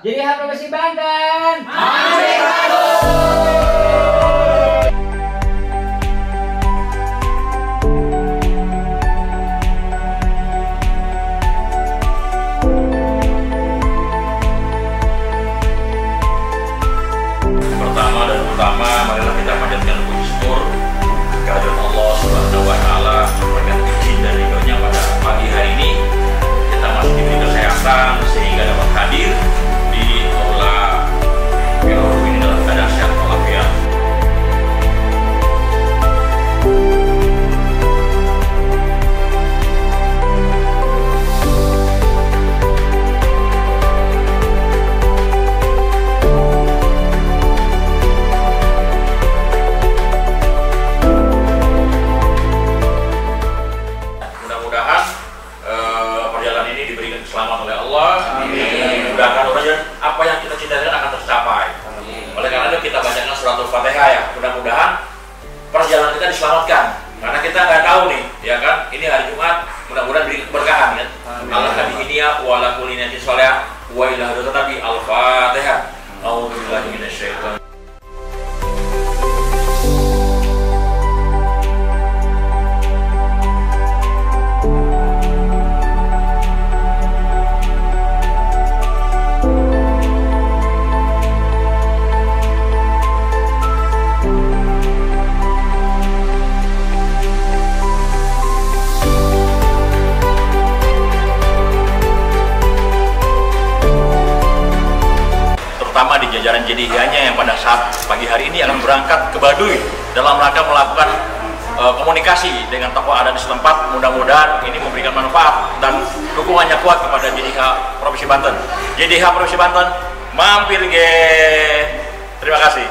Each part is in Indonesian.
JDIH Provinsi Banten. Hampir Baduy. Pertama dan utama, marilah kita panjatkan puji syukur kehadirat Allah Subhanahu wa Ta'ala memberikan izin dan ridhonya pada pagi hari ini kita masih diberi kesehatan sehingga dapat hadir di aula Birohum ini dalam keadaan sehat walafiat. Perjalanan ini diberikan keselamatan oleh Allah. Dimudahkan orangnya, apa yang kita cintai akan tercapai. Oleh karena itu kita bacakan suratul Fatihah ya. Mudah-mudahan perjalanan kita diselamatkan. Karena kita nggak tahu nih, ya kan? Ini hari Jumat, mudah-mudahan beri keberkahan kan. Allah hadihinia wa ala kulli niyatin sholihah wa ila hadratin al-Fatihah. A'udzubillahi minasyaitonir. Terutama di jajaran JDIH-nya yang pada saat pagi hari ini akan berangkat ke Baduy dalam rangka melakukan komunikasi dengan tokoh adat di setempat. Mudah-mudahan ini memberikan manfaat dan dukungannya kuat kepada JDIH Provinsi Banten. JDIH Provinsi Banten, mampir ge. Terima kasih.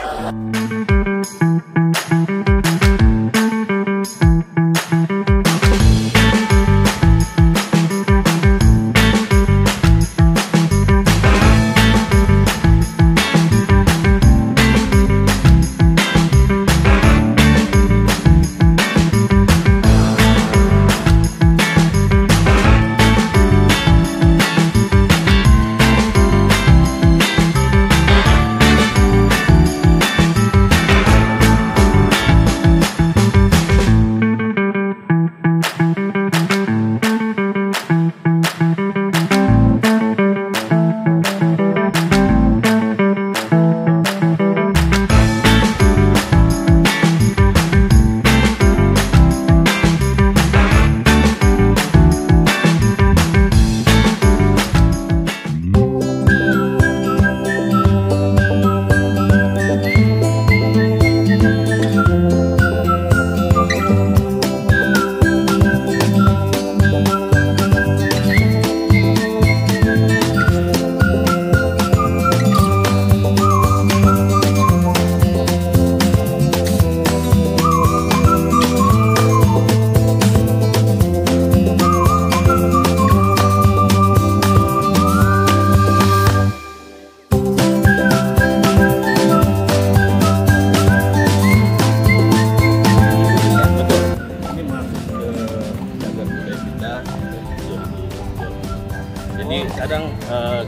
Jadi kadang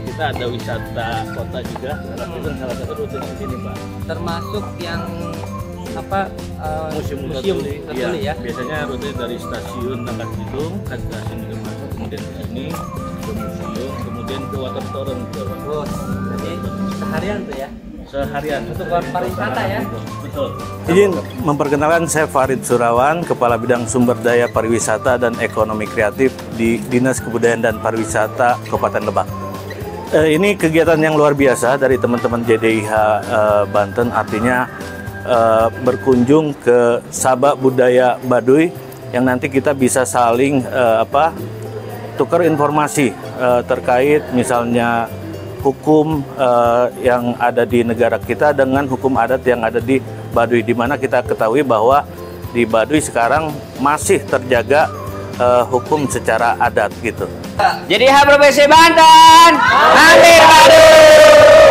kita ada wisata kota juga, itu salah satu rute di sini Pak. Termasuk yang apa museum tertuli ya. Biasanya rute dari stasiun Tangkas Bitung ke stasiun juga masuk, kemudian ke sini ke museum, kemudian ke water torrent. Jadi seharian tuh ya. Seharian untuk pariwisata ya. Betul. Izin memperkenalkan, saya Farid Surawan, Kepala Bidang Sumber Daya Pariwisata dan Ekonomi Kreatif di Dinas Kebudayaan dan Pariwisata Kabupaten Lebak. Ini kegiatan yang luar biasa dari teman-teman JDIH Banten, artinya berkunjung ke Sabak Budaya Baduy yang nanti kita bisa saling tukar informasi terkait misalnya hukum yang ada di negara kita dengan hukum adat yang ada di Baduy, di mana kita ketahui bahwa di Baduy sekarang masih terjaga hukum secara adat gitu. JDIH Provinsi Banten, hampir Baduy.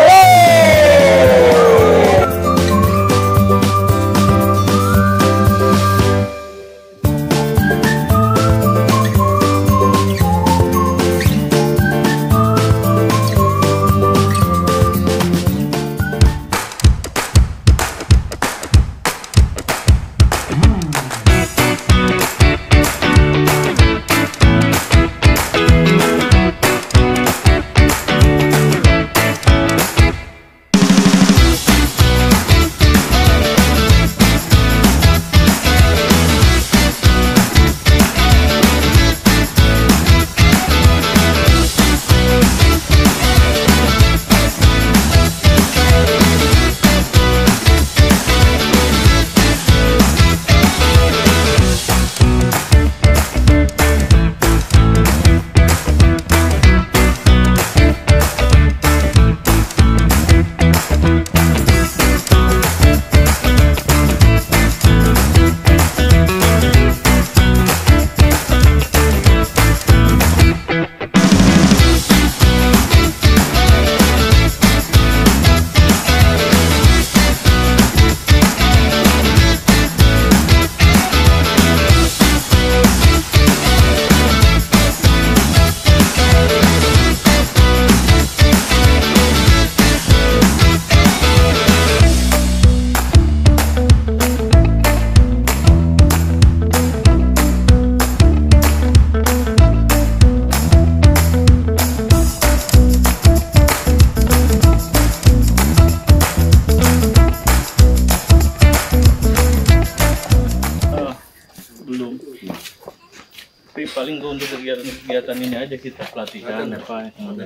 Tapi paling gua untuk kegiatan ini aja kita pelatihan apa yang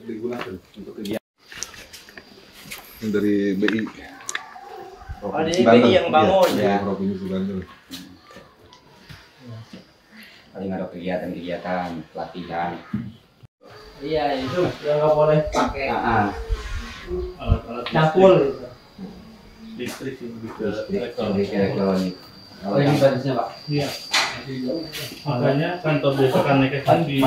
digunakan untuk kegiatan dari BI. Oh, ini BI yang bangun ya. Provinsi Banten. Paling ada kegiatan-kegiatan pelatihan. Iya, itu yang nggak boleh pakai alat-alat dapur. listrik sih, lebih ke Elektronik. Oh, ini batasnya Pak. Iya. Makanya kantor desa Kanekes kan di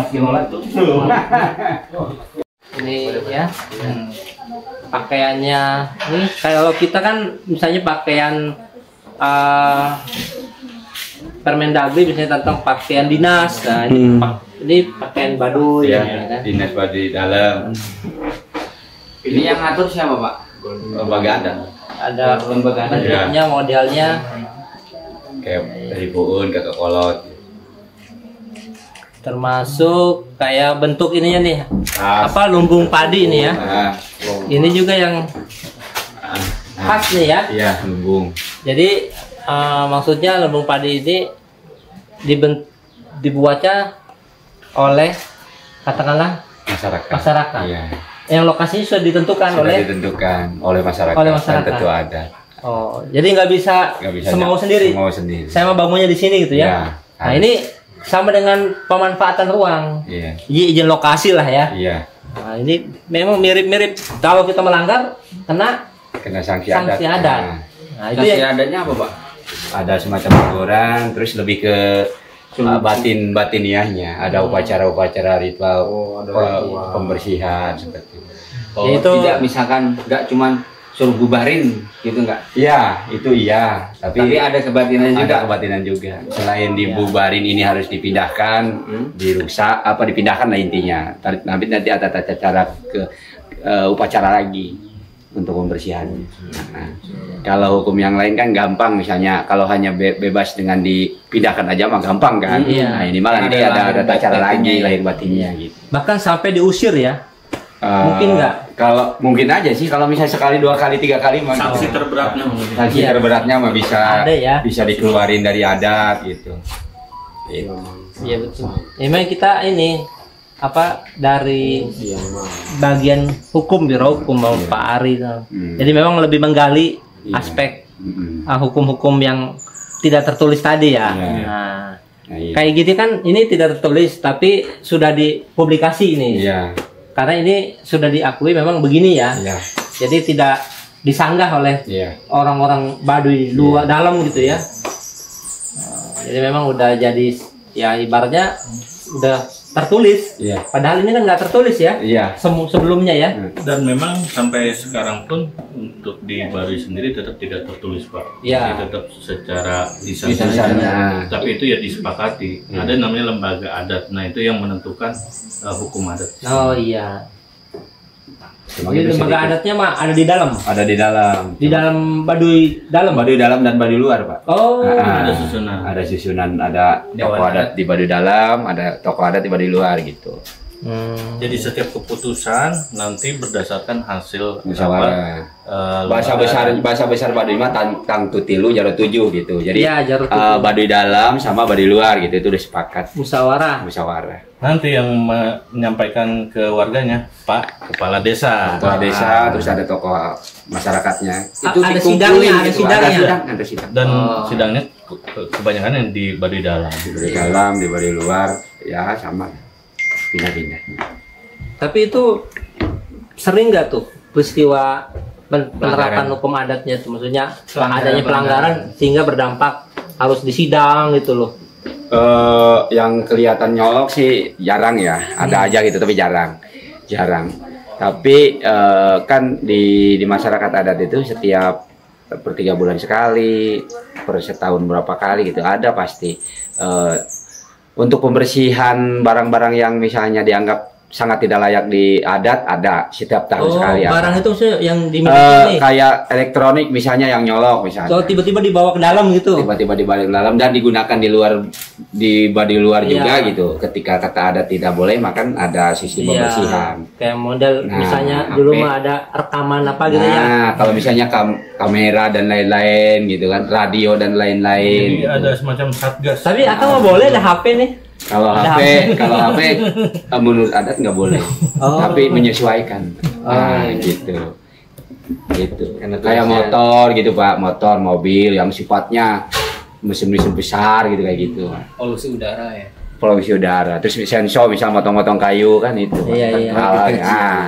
Ini ya. Pakaiannya ini kalau kita kan misalnya pakaian Permendagri misalnya tentang pakaian dinas. Nah, ini pakaian Baduy ya, kan. dinas Baduy dalam. Ini yang ngatur siapa, Pak? Lembaga adat. Ada Lembaga adat. bentuknya, modelnya. Kayak dari Puun ke Kolot. Termasuk kayak bentuk ininya nih. Tas. Apa lumbung padi ini ya. Nah, Ini juga yang khas nih ya. iya, lumbung. Jadi maksudnya lumbung padi ini dibuatnya oleh katakanlah masyarakat. Iya. Yang lokasinya sudah ditentukan Sudah ditentukan oleh masyarakat. oleh masyarakat. Dan tentu ada. Oh, jadi nggak bisa semau sendiri. Semau sendiri. Saya mau bangunnya di sini gitu ya. Iya, Nah, harus. ini sama dengan pemanfaatan ruang. Iya. Izin lokasi lah ya. Iya. Nah, ini memang mirip-mirip kalau kita melanggar kena Kena sanksi adat. sanksi adat. Nah, Nah, itu Sanksi ya. adatnya apa, Pak? ada semacam teguran, terus lebih ke batiniahnya. Ada upacara-upacara ritual, pembersihan seperti itu. Oh, Itu tidak misalkan nggak cuman suruh bubarin gitu nggak? Iya, itu iya. Tapi ada kebatinan juga. Ada kebatinan juga. Selain dibubarin ini harus dipindahkan, dirusak, apa dipindahkan lah intinya. Nanti ada tata cara ke upacara lagi untuk pembersihannya. Nah, kalau hukum yang lain kan gampang, misalnya kalau hanya bebas dengan dipindahkan aja mah gampang kan. Iya. Nah ini malah nanti ada tata cara lagi lahir batinnya gitu. bahkan sampai diusir ya. Mungkin nggak? Kalau mungkin aja sih, kalau misalnya sekali, 2 kali, 3 kali mah sanksi terberatnya mungkin. sanksi Iya. terberatnya mah bisa Ada ya. bisa dikeluarin dari adat gitu. Gitu. Iya betul. Memang kita ini apa dari bagian hukum biro hukum mau Pak Ari. Jadi memang lebih menggali Iya. aspek Mm-mm. hukum-hukum yang tidak tertulis tadi ya. Iya. Nah, Nah, iya. kayak gitu kan ini tidak tertulis tapi sudah dipublikasi ini. Iya. Karena ini sudah diakui memang begini ya. Iya. Jadi tidak disanggah oleh Iya. orang-orang Baduy luar dalam gitu ya. Jadi memang udah jadi ya ibaratnya udah tertulis. Iya. Padahal ini kan nggak tertulis ya. Iya. Sebelumnya ya. Dan memang sampai sekarang pun untuk di Baduy sendiri tetap tidak tertulis, Pak. Iya. Jadi tetap secara lisan Lisan saja. saja. Tapi itu ya disepakati. Ada namanya lembaga adat. Nah itu yang menentukan hukum adat. Oh iya. Cuma Jadi gitu lembaga sedikit. adatnya mah ada di dalam. Ada di dalam. Di dalam Baduy dalam. Baduy dalam dan Baduy luar, Pak. Oh. Nah, ada susunan. Ada susunan, ada tokoh Dewan adat di Baduy dalam, ada tokoh adat di Baduy luar gitu. Jadi setiap keputusan nanti berdasarkan hasil Musyawarah. lembaga Bahasa besar Baduy mah tang tutilu jaro 7 gitu. Jadi Iya, jaro 7. Baduy dalam sama Baduy luar gitu itu udah sepakat Musyawarah. musyawarah. Nanti yang menyampaikan ke warganya Pak Kepala Desa. Kepala desa, terus ada tokoh masyarakatnya. Ada dikumpulin sidangnya, ada gitu. sidangnya. Ada sidang. Dan sidangnya kebanyakan yang di Baduy dalam. Di Baduy dalam, di Baduy luar, ya sama. Pindah-pindah. Tapi itu sering nggak tuh peristiwa penerapan hukum adatnya tuh, maksudnya adanya pelanggaran sehingga berdampak harus disidang gitu loh. Yang kelihatan nyolok sih jarang ya, ada aja gitu tapi jarang. Tapi kan di masyarakat adat itu setiap per 3 bulan sekali, per setahun berapa kali gitu ada pasti. Untuk pembersihan barang-barang yang misalnya dianggap sangat tidak layak di adat ada setiap tahun sekali. Barang ada. itu maksudnya yang dimiliki nih. Kayak elektronik misalnya yang nyolok misalnya. Kalau tiba-tiba dibawa ke dalam gitu. Tiba-tiba di balik dalam dan digunakan di Baduy luar juga Iya. gitu. Ketika kata adat tidak boleh, maka ada sistem pembersihan. Kayak model Nah, misalnya dulu HP. mah ada rekaman apa gitu ya. Nah, kalau misalnya kamera dan lain-lain gitu kan, radio dan Jadi lain-lain. ada semacam satgas. Tapi akan mau boleh ada HP nih. Kalau Ada HP menurut adat nggak boleh, Oh. tapi menyesuaikan. Nah, iya. gitu. Kayak motor gitu Pak, motor, mobil yang sifatnya mesin-mesin besar gitu kayak gitu. Polusi udara ya. Polusi udara, terus sensor misal motong-motong kayu kan itu. Iya, iya. Alatnya. Nah,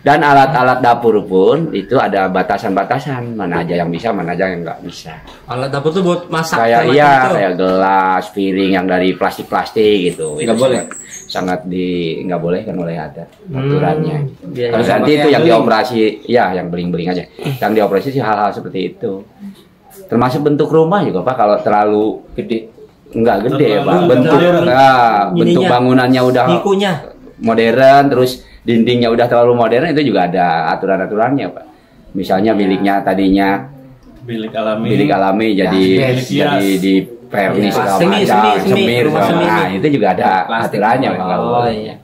dan alat-alat dapur pun itu ada batasan-batasan, mana aja yang bisa, mana aja yang nggak bisa. Alat dapur tuh buat masak Kayak macam iya, itu. kayak gelas, piring yang dari plastik-plastik gitu. Nggak Itu boleh. sangat nggak boleh kan, boleh ada aturannya. Iya, Terus iya. nanti Pakai itu yang beling. dioperasi, ya yang beling-beling aja. Yang dioperasi sih hal-hal seperti itu. Termasuk bentuk rumah juga Pak, kalau terlalu Gede. nggak gede ya Pak. Terlalu Bentuk, modern. bentuk Ininya, bangunannya udah Nikunya. modern, terus dindingnya udah terlalu modern, itu juga ada aturan-aturannya Pak. Misalnya biliknya tadinya Bilik alami. bilik alami jadi bilik hias. jadi di pernis Iya. segala Semi, macam, semi, semir rumah segala- semi. nah itu juga ada Plastik aturannya Pak. boleh. Oh iya.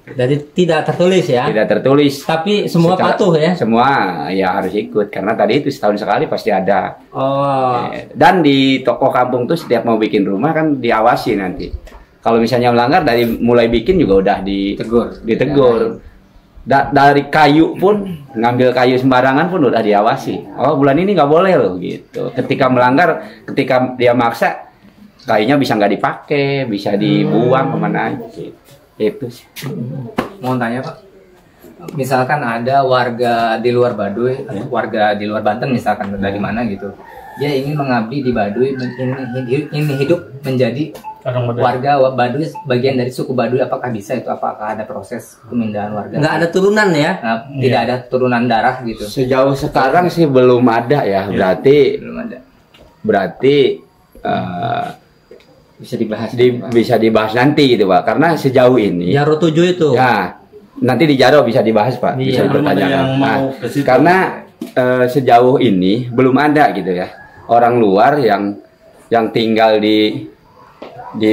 Jadi tidak tertulis ya. Tidak tertulis. Tapi semua Secara- patuh ya. Semua ya harus ikut karena tadi itu setahun sekali pasti ada. Oh. Dan di toko kampung tuh setiap mau bikin rumah kan diawasi nanti. Kalau misalnya melanggar dari mulai bikin juga udah ditegur. Dari kayu pun ngambil kayu sembarangan pun udah diawasi. Oh bulan ini nggak boleh loh gitu. Ketika melanggar, ketika dia maksa, kayunya bisa nggak dipakai, bisa dibuang kemana aja. Gitu. Itu sih. Mau tanya Pak, misalkan ada warga di luar Baduy, warga di luar Banten misalkan dari mana gitu, dia ingin mengabdi di Baduy, ingin hidup menjadi Orang modern. warga Baduy, bagian dari suku Baduy, apakah bisa itu? Apakah ada proses pemindahan warga? Nggak ada turunan ya. Nah, tidak ada turunan darah gitu. Sejauh sekarang sih belum ada ya. Berarti Belum ada. Bisa dibahas. bisa dibahas nanti gitu Pak. Karena sejauh ini Jaro 7 itu. ya nanti di Jaro bisa dibahas Pak. Bisa Iya. Belum ada dipertanyakan. yang Nah, mau ke situ. karena sejauh ini belum ada gitu ya orang luar yang tinggal di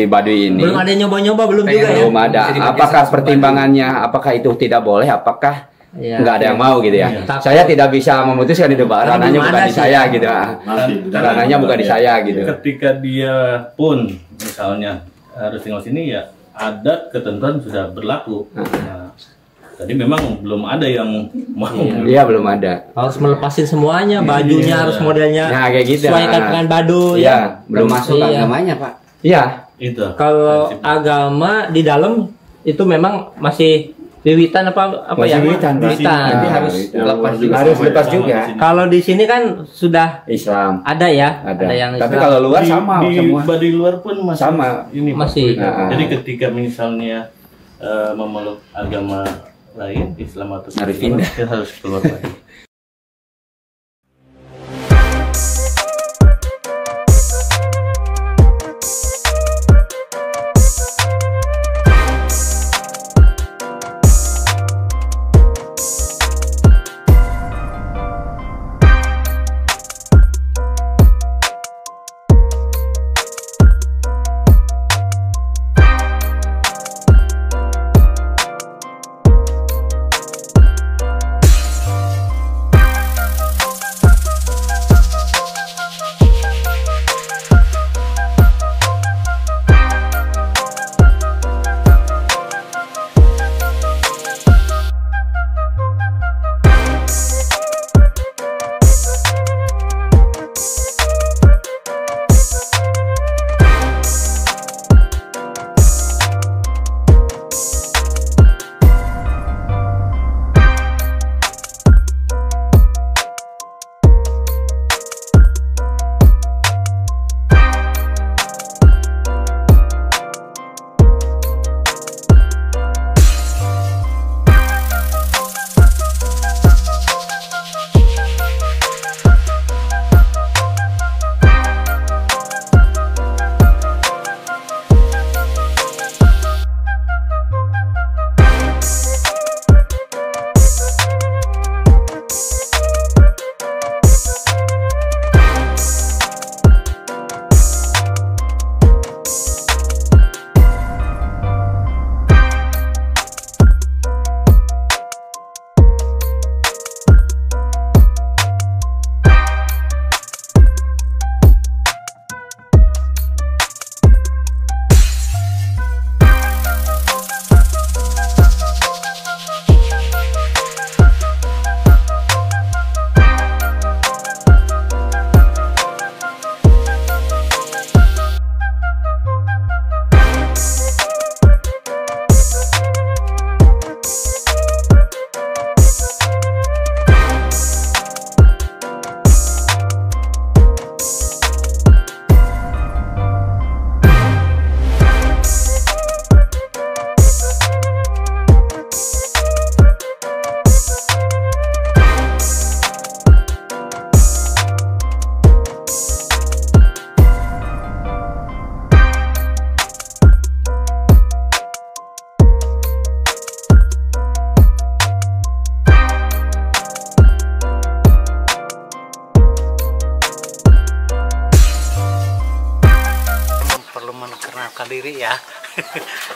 Baduy ini. Belum ada yang nyoba-nyoba belum juga ya. Belum ada. Bisa dibaca Apakah sama pertimbangannya? Apakah itu tidak boleh? Apakah Iya. nggak ada yang mau gitu ya? Iya. Saya tidak bisa memutuskan itu Pak. Karena Ranahnya belum bukan ada di sih. saya gitu. Nanti. Ranahnya bukan di saya gitu. Ketika dia pun misalnya harus tinggal sini ya adat ketentuan sudah berlaku. Nah, tadi memang belum ada yang mau. Iya belum ada. Harus melepasin semuanya, bajunya Iya. harus modelnya Nah kayak gitu. sesuaikan dengan Baduy Iya, ya. belum Termasuk Iya. agamanya Pak. Iya. Itu. Kalau Prinsip. agama di dalam itu memang masih wiwitan apa Masih ya? wiwitan, Pak. Wiwitan. Jadi harus lepas juga. Harus lepas juga. Kalau di sini kan sudah Islam. ada ya, Ada. yang Tapi Islam. kalau luar sama di semua. Baduy luar pun masih Sama. ini Pak. Masih. Nah. Jadi ketika misalnya memeluk agama lain Islam atau Harus Kristen, pindah. dia harus keluar Baduy.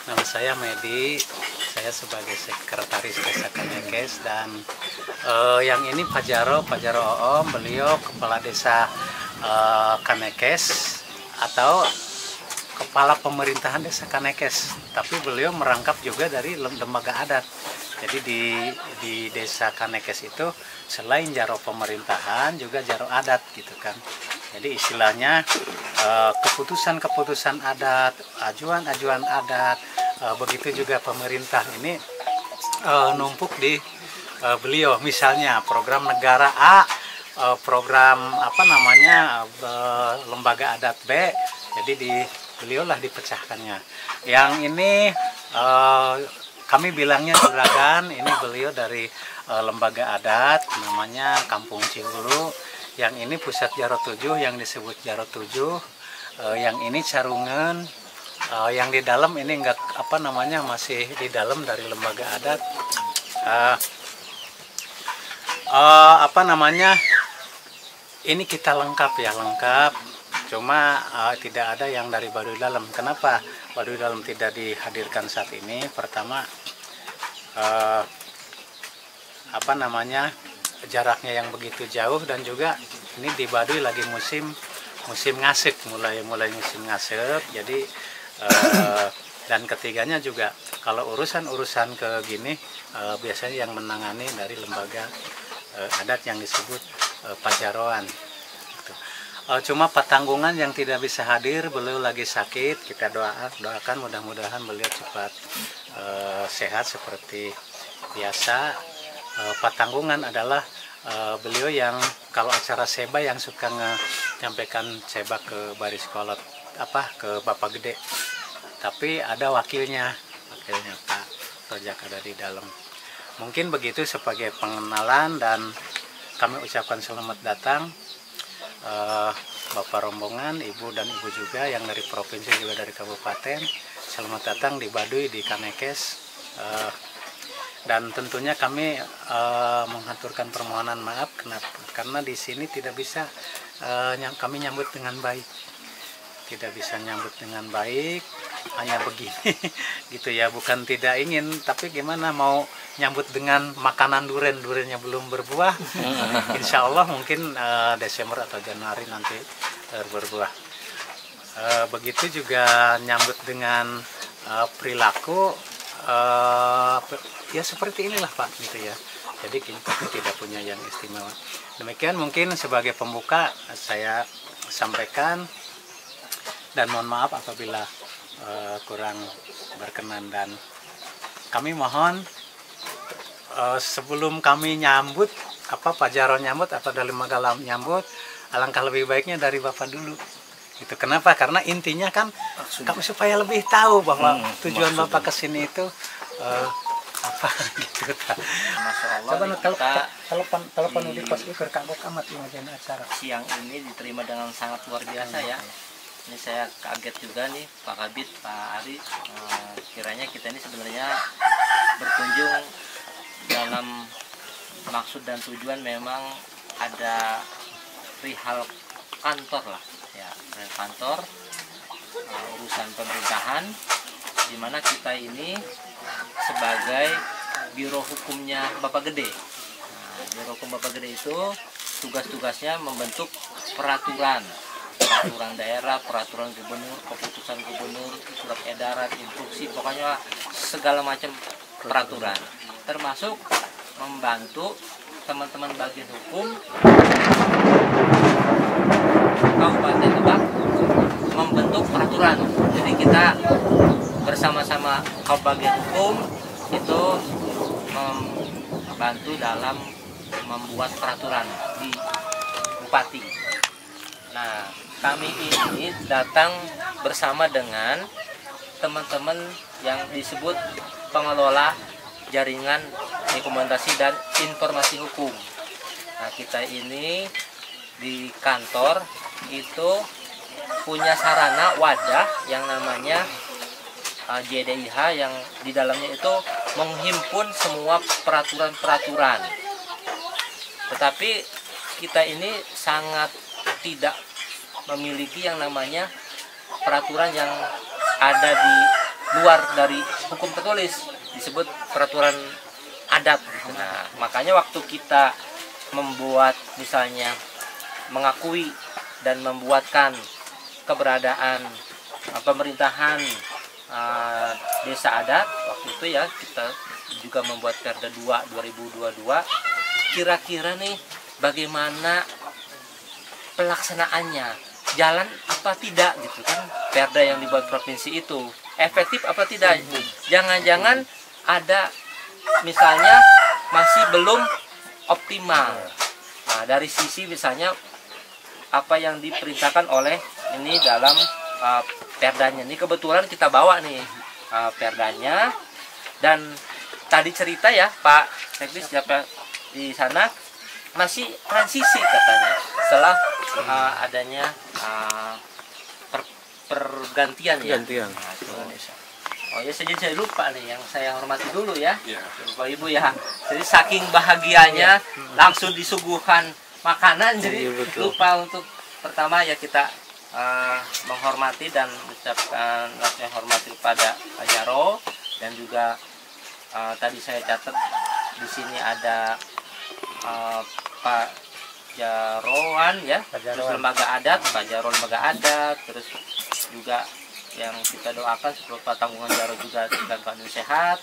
Nama saya Medi, saya sebagai sekretaris Desa Kanekes, dan yang ini Pak Jaro Oom, beliau kepala desa Kanekes atau kepala pemerintahan Desa Kanekes, tapi beliau merangkap juga dari lembaga adat. Jadi di Desa Kanekes itu selain jaro pemerintahan juga jaro adat gitu kan. Jadi istilahnya keputusan-keputusan adat, ajuan-ajuan adat, begitu juga pemerintah ini numpuk di beliau. Misalnya program negara A, program lembaga adat B, jadi di beliau lah dipecahkannya. Yang ini kami bilangnya juragan, ini beliau dari lembaga adat namanya Kampung Cihulu. Yang ini pusat Jaro 7 yang disebut Jaro 7. Yang ini Carungan. Yang di dalam ini enggak masih di dalam dari lembaga adat. Ini kita lengkap ya, lengkap. Cuma tidak ada yang dari Baduy Dalam. Kenapa Baduy Dalam tidak dihadirkan saat ini? Pertama, jaraknya yang begitu jauh, dan juga ini di Baduy lagi musim ngasep, mulai musim ngasep. Jadi dan ketiganya juga kalau urusan ke gini biasanya yang menangani dari lembaga adat yang disebut Pajaroan. Cuma Patanggungan yang tidak bisa hadir, beliau lagi sakit. Kita doakan mudah-mudahan beliau cepat sehat seperti biasa. Patanggungan adalah beliau yang kalau acara seba yang suka menyampaikan seba ke baris kolot, ke Bapak Gede. Tapi ada wakilnya Pak Rojak ada di dalam. Mungkin begitu sebagai pengenalan, dan kami ucapkan selamat datang Bapak rombongan, Ibu dan Ibu juga yang dari provinsi juga dari kabupaten. Selamat datang di Baduy, di Kanekes. Dan tentunya kami menghaturkan permohonan maaf karena di sini tidak bisa kami nyambut dengan baik. Tidak bisa nyambut dengan baik, hanya begini gitu ya, bukan tidak ingin, tapi gimana mau nyambut dengan makanan duriannya belum berbuah. Insya Allah mungkin Desember atau Januari nanti berbuah. Begitu juga nyambut dengan perilaku ya seperti inilah Pak gitu ya. Jadi kita tidak punya yang istimewa. Demikian mungkin sebagai pembuka saya sampaikan, dan mohon maaf apabila kurang berkenan, dan kami mohon sebelum kami nyambut Pak Jaro nyambut atau dari lembaga nyambut, alangkah lebih baiknya dari Bapak dulu. Gitu. Kenapa? Karena intinya kan kami supaya lebih tahu bahwa tujuan Bapak kesini itu apa gitu. Coba telepon di pos ikut kagok amat imajen acara. Siang ini diterima dengan sangat luar biasa ya. Ini saya kaget juga nih Pak Kabit, Pak Ari. Kiranya kita ini sebenarnya berkunjung dalam maksud dan tujuan memang ada perihal kantor lah ya, perihal kantor, urusan pemerintahan, di mana kita ini sebagai biro hukumnya Bapak Gede. Biro hukum Bapak Gede itu tugas-tugasnya membentuk peraturan daerah, peraturan gubernur, keputusan gubernur, surat edaran, instruksi, pokoknya segala macam peraturan, termasuk membantu teman-teman bagian hukum Kabupaten Lebak membentuk peraturan. Jadi kita bersama-sama bagian hukum itu membantu dalam membuat peraturan di Bupati. Nah, kami ini datang bersama dengan teman-teman yang disebut pengelola jaringan dokumentasi dan informasi hukum. Nah, kita ini di kantor itu punya sarana wadah yang namanya JDIH, yang di dalamnya itu menghimpun semua peraturan-peraturan. Tetapi kita ini sangat tidak memiliki yang namanya peraturan yang ada di luar dari hukum tertulis, disebut peraturan adat. Nah, makanya waktu kita membuat misalnya mengakui dan membuatkan keberadaan pemerintahan desa adat, waktu itu ya kita juga membuat Perda 2 2022, kira-kira nih bagaimana pelaksanaannya, jalan apa tidak gitu kan, Perda yang dibuat provinsi itu efektif apa tidak. Jangan-jangan ada misalnya masih belum optimal. Nah, dari sisi misalnya apa yang diperintahkan oleh ini dalam Perdanya. Ini kebetulan kita bawa nih Perdanya, dan tadi cerita ya Pak Teknis di sana masih transisi katanya setelah adanya pergantian ya. Nah, oh ya, saya lupa nih, yang saya hormati dulu ya, Bapak Ibu ya. Jadi saking bahagianya langsung disuguhkan makanan, jadi lupa untuk pertama ya kita menghormati dan mengucapkan rasa hormat kepada Pak Jaro, dan juga tadi saya catat di sini ada Pak Jaroan ya, terus lembaga adat, Pak Jaro lembaga adat, terus juga yang kita doakan seperti Pak Tanggungan Jaro juga dalam keadaan sehat,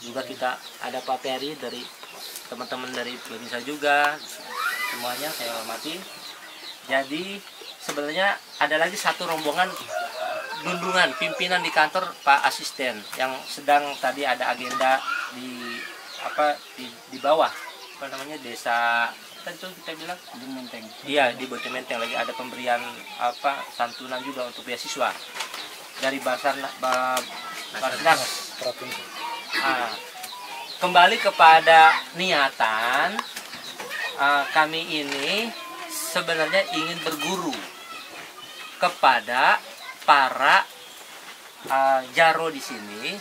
juga kita ada Pak Peri dari teman-teman dari Indonesia juga, semuanya saya hormati. Jadi sebenarnya ada lagi satu rombongan gunungan pimpinan di kantor Pak Asisten yang sedang tadi ada agenda di di bawah namanya desa itu kita bilang di Menteng. Iya, di Menteng lagi ada pemberian santunan juga untuk beasiswa dari Basarnas provinsi. Kembali kepada niatan kami ini sebenarnya ingin berguru kepada para Jaro di sini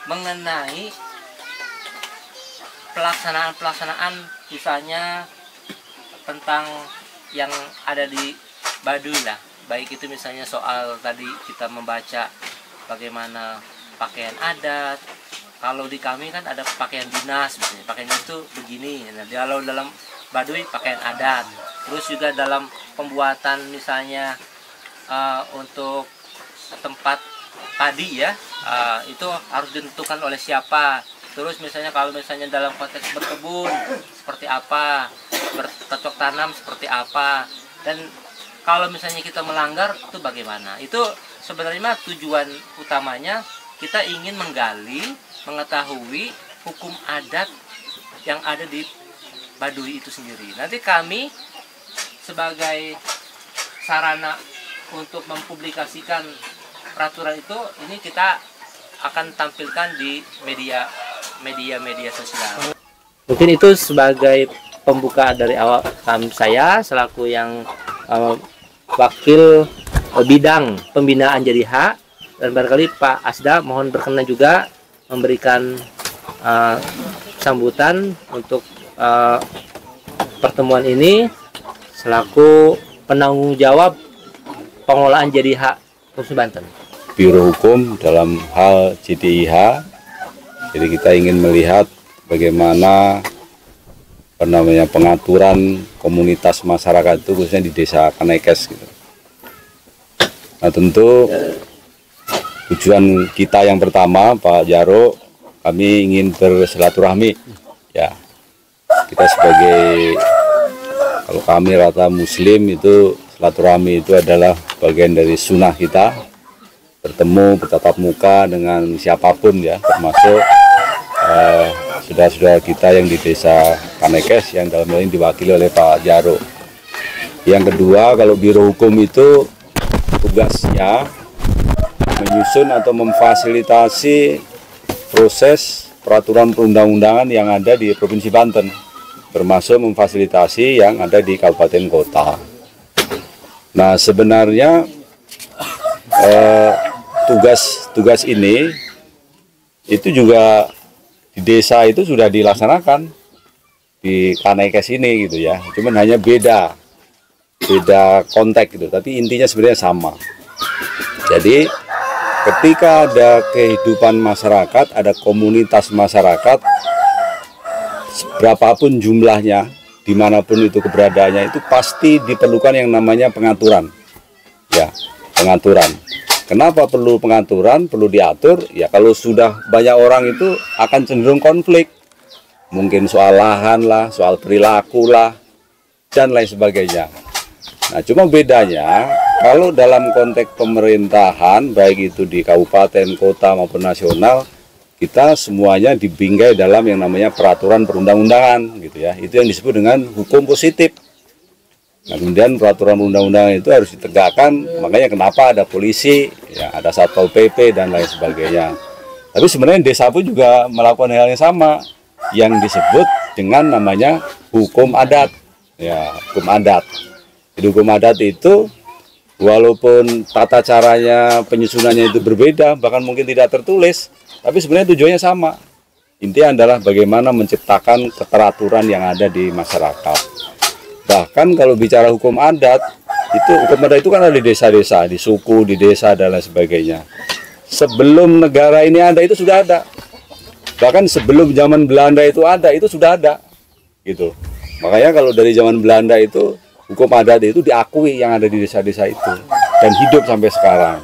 mengenai pelaksanaan misalnya tentang yang ada di Baduy lah, baik itu misalnya soal tadi kita membaca bagaimana pakaian adat. Kalau di kami kan ada pakaian dinas, misalnya pakaian itu begini. Nah, kalau dalam Baduy pakaian adat. Terus juga dalam pembuatan misalnya untuk tempat padi ya, itu harus ditentukan oleh siapa. Terus misalnya kalau misalnya dalam konteks berkebun seperti apa, bercocok tanam seperti apa, dan kalau misalnya kita melanggar itu bagaimana. Itu sebenarnya tujuan utamanya kita ingin menggali, mengetahui hukum adat yang ada di Baduy itu sendiri. Nanti kami sebagai sarana untuk mempublikasikan peraturan itu, ini kita akan tampilkan di media sosial. Mungkin itu sebagai pembuka dari awal saya selaku yang wakil bidang pembinaan jadi hak, dan barangkali Pak Asda mohon berkenan juga memberikan sambutan untuk pertemuan ini selaku penanggung jawab pengelolaan jadi hak Provinsi Banten. Biro Hukum dalam hal JDIH. Jadi kita ingin melihat bagaimana pengaturan komunitas masyarakat itu khususnya di Desa Kanekes gitu. Nah, tentu tujuan kita yang pertama Pak Jaro, kami ingin bersilaturahmi ya. Kita sebagai, kalau kami rata Muslim, itu silaturahmi itu adalah bagian dari sunnah kita, bertemu bertatap muka dengan siapapun ya, termasuk saudara-saudara kita yang di Desa Kanekes yang dalam hal ini diwakili oleh Pak Jaro. Yang kedua, kalau Biro Hukum itu tugasnya menyusun atau memfasilitasi proses peraturan perundang-undangan yang ada di Provinsi Banten, termasuk memfasilitasi yang ada di kabupaten kota. Nah, sebenarnya tugas ini itu juga di desa itu sudah dilaksanakan di Kanekes ini gitu ya, cuman hanya beda konteks gitu, tapi intinya sebenarnya sama. Jadi ketika ada kehidupan masyarakat, ada komunitas masyarakat, berapapun jumlahnya, dimanapun itu keberadaannya, itu pasti diperlukan yang namanya pengaturan. Ya, pengaturan. Kenapa perlu pengaturan, perlu diatur? Ya kalau sudah banyak orang itu akan cenderung konflik. Mungkin soal lahan lah, soal perilaku lah, dan lain sebagainya. Nah, cuma bedanya kalau dalam konteks pemerintahan, baik itu di kabupaten, kota maupun nasional, kita semuanya dibingkai dalam yang namanya peraturan perundang-undangan, gitu ya. Itu yang disebut dengan hukum positif. Nah, kemudian peraturan perundang-undangan itu harus ditegakkan, makanya kenapa ada polisi, ya, ada Satpol PP dan lain sebagainya. Tapi sebenarnya desa pun juga melakukan hal yang sama, yang disebut dengan namanya hukum adat, ya, hukum adat. Jadi hukum adat itu walaupun tata caranya, penyusunannya itu berbeda, bahkan mungkin tidak tertulis, tapi sebenarnya tujuannya sama. Intinya adalah bagaimana menciptakan keteraturan yang ada di masyarakat. Bahkan kalau bicara hukum adat itu kan ada di desa-desa, di suku, di desa dan lain sebagainya. Sebelum negara ini ada itu sudah ada. Bahkan sebelum zaman Belanda itu ada, itu sudah ada. Gitu. Makanya kalau dari zaman Belanda itu hukum adat itu diakui yang ada di desa-desa itu dan hidup sampai sekarang.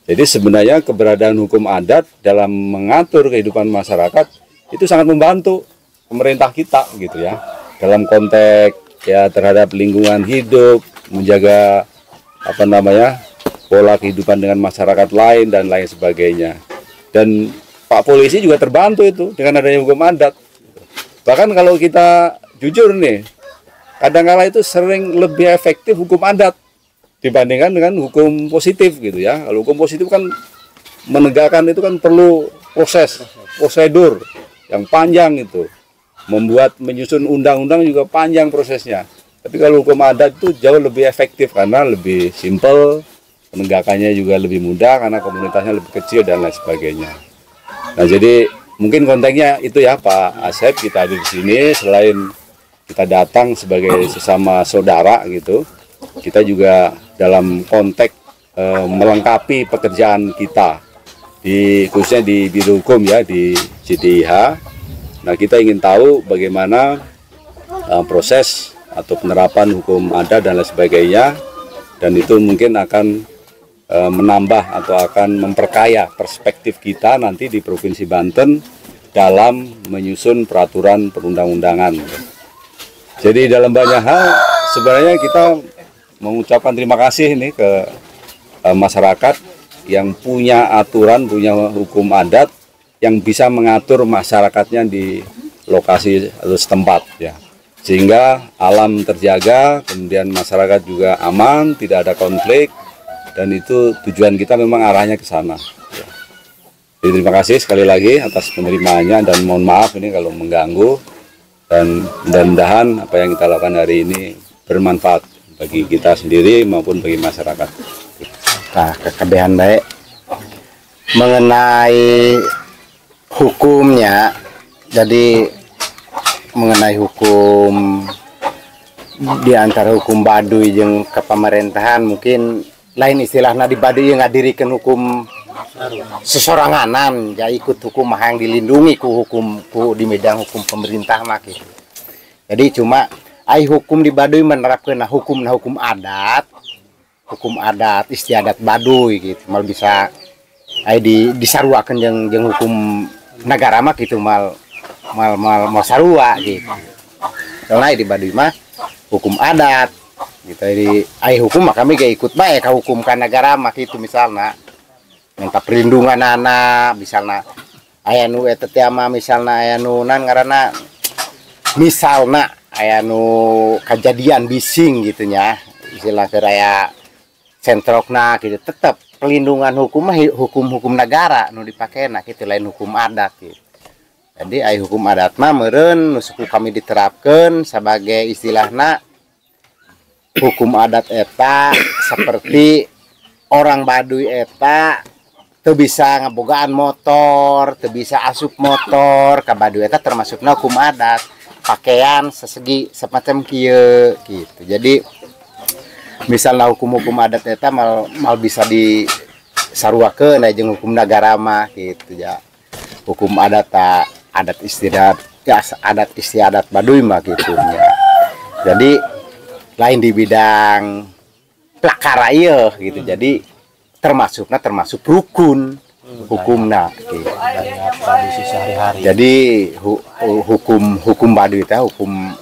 Jadi sebenarnya keberadaan hukum adat dalam mengatur kehidupan masyarakat itu sangat membantu pemerintah kita gitu ya. Dalam konteks ya terhadap lingkungan hidup, menjaga pola kehidupan dengan masyarakat lain dan lain sebagainya. Dan Pak Polisi juga terbantu itu dengan adanya hukum adat. Bahkan kalau kita jujur nih, kadang-kala itu sering lebih efektif hukum adat dibandingkan dengan hukum positif gitu ya. Kalau hukum positif kan menegakkan itu kan perlu prosedur yang panjang itu. Membuat menyusun undang-undang juga panjang prosesnya. Tapi kalau hukum adat itu jauh lebih efektif karena lebih simpel, penegakannya juga lebih mudah karena komunitasnya lebih kecil dan lain sebagainya. Nah, jadi mungkin konteksnya itu ya Pak Asep, kita ada di sini selain kita datang sebagai sesama saudara gitu, kita juga dalam konteks melengkapi pekerjaan kita khususnya di Biro Hukum ya di JDIH. Nah, kita ingin tahu bagaimana proses atau penerapan hukum adat dan lain sebagainya, dan itu mungkin akan menambah atau akan memperkaya perspektif kita nanti di Provinsi Banten dalam menyusun peraturan perundang-undangan. Jadi dalam banyak hal sebenarnya kita mengucapkan terima kasih ini ke masyarakat yang punya aturan, punya hukum adat yang bisa mengatur masyarakatnya di lokasi atau setempat ya. Sehingga alam terjaga, kemudian masyarakat juga aman, tidak ada konflik, dan itu tujuan kita memang arahnya ke sana. Ya. Jadi terima kasih sekali lagi atas penerimaannya dan mohon maaf ini kalau mengganggu, dan mudah-mudahan apa yang kita lakukan hari ini bermanfaat bagi kita sendiri maupun bagi masyarakat. Nah, kekebehan baik mengenai hukumnya, jadi mengenai hukum di antara hukum Baduy jeung ke pemerintahan mungkin lain istilahnya di Baduy yang ngadirikan hukum sesoranganan, ya ikut hukum yang dilindungi ku hukum di bidang hukum pemerintah mah gitu. Jadi cuma hukum di Baduy menerapkan hukum adat, istiadat Baduy gitu, mal bisa disaruakan jeung hukum negara mah gitu, mal sarua gitu. Soalnya di Baduy mah hukum adat gitu. Jadi hukum mah kami gak ikut baik hukum ka negara mah gitu, misalnya minta perlindungan anak, misalnya aya nu eta teh mah misalnya aya nu ngaranna misalnya aya nu kejadian bising gitu nya, istilah aya sentrokna gitu, tetap pelindungan hukum mah hukum negara nu dipakena gitu, lain hukum adat gitu. Jadi hukum adat mah meureun nu suku kami diterapkan sebagai istilahna hukum adat eta seperti orang Baduy eta teu bisa ngabogaan motor, teu bisa asup motor, ka Baduy eta termasukna hukum adat. Pakaian sesegi semacam kieu gitu. Jadi misalnya hukum-hukum adat eta mal bisa disaruakeun jeung hukum nagara mah gitu ya. Hukum adat adat istiadat ya, adat istiadat Baduy mah gitu ya. Jadi lain di bidang pelakara ieu gitu. Jadi termasuk rukun hukumna gitu. Tradisi sehari-hari. Jadi hukum Baduy teh hukum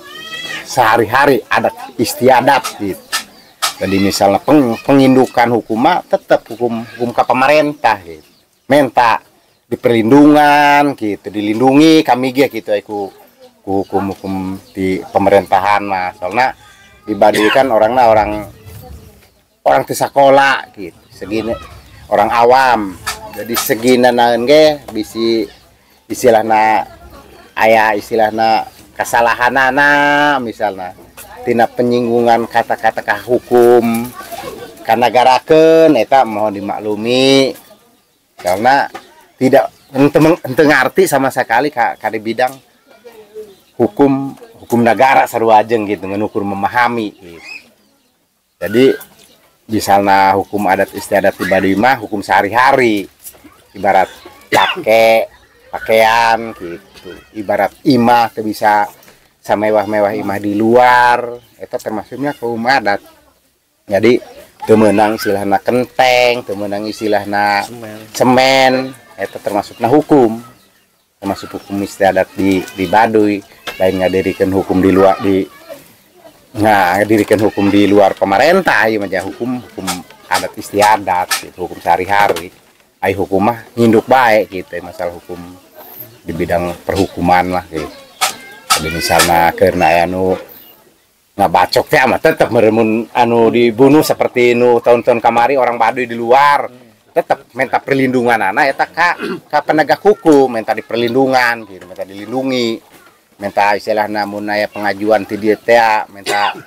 sehari-hari, adat istiadat gitu. Jadi misalnya pengindukan hukum tetap hukum ka pemerintah gitu. Minta diperlindungan gitu, dilindungi kami gitu aku hukum di pemerintahan mah. Soalnya di Baduy kan orang teu sakola gitu. Segini orang awam. Jadi segina naeun ge bisi istilahna aya istilahna kesalahanana misalnya tina penyinggungan kata-kata hukum kanagarakeun eta mohon dimaklumi karena tidak ente ngarti sama sekali ka di bidang hukum negara sarua ajeng gitu ngukur memahami gitu. Jadi misalnya hukum adat istiadat di Baduy mah hukum sehari-hari ibarat pakaian gitu, ibarat imah teu bisa samewah-mewah imah di luar, itu termasuknya hukum adat. Jadi teu meunang istilahna kenteng, teu meunang istilahna semen, itu termasukna hukum. Termasuk hukum istiadat di Baduy, lain ngadirikeun hukum di luar ngadirikeun hukum di luar pemerintah ieu mah hukum adat istiadat gitu, hukum sehari-hari. Ai hukum mah nginduk bae gitu, masalah hukum di bidang perhukuman lah gitu. Jadi misalnya karena anu ngabacok teh mah tetap meremun anu dibunuh seperti nu tahun-tahun kamari orang Baduy di luar tetap minta perlindungan anak eta ka penegak hukum, minta diperlindungan gitu, minta dilindungi, minta istilahna mun aya pengajuan ti dieu teh minta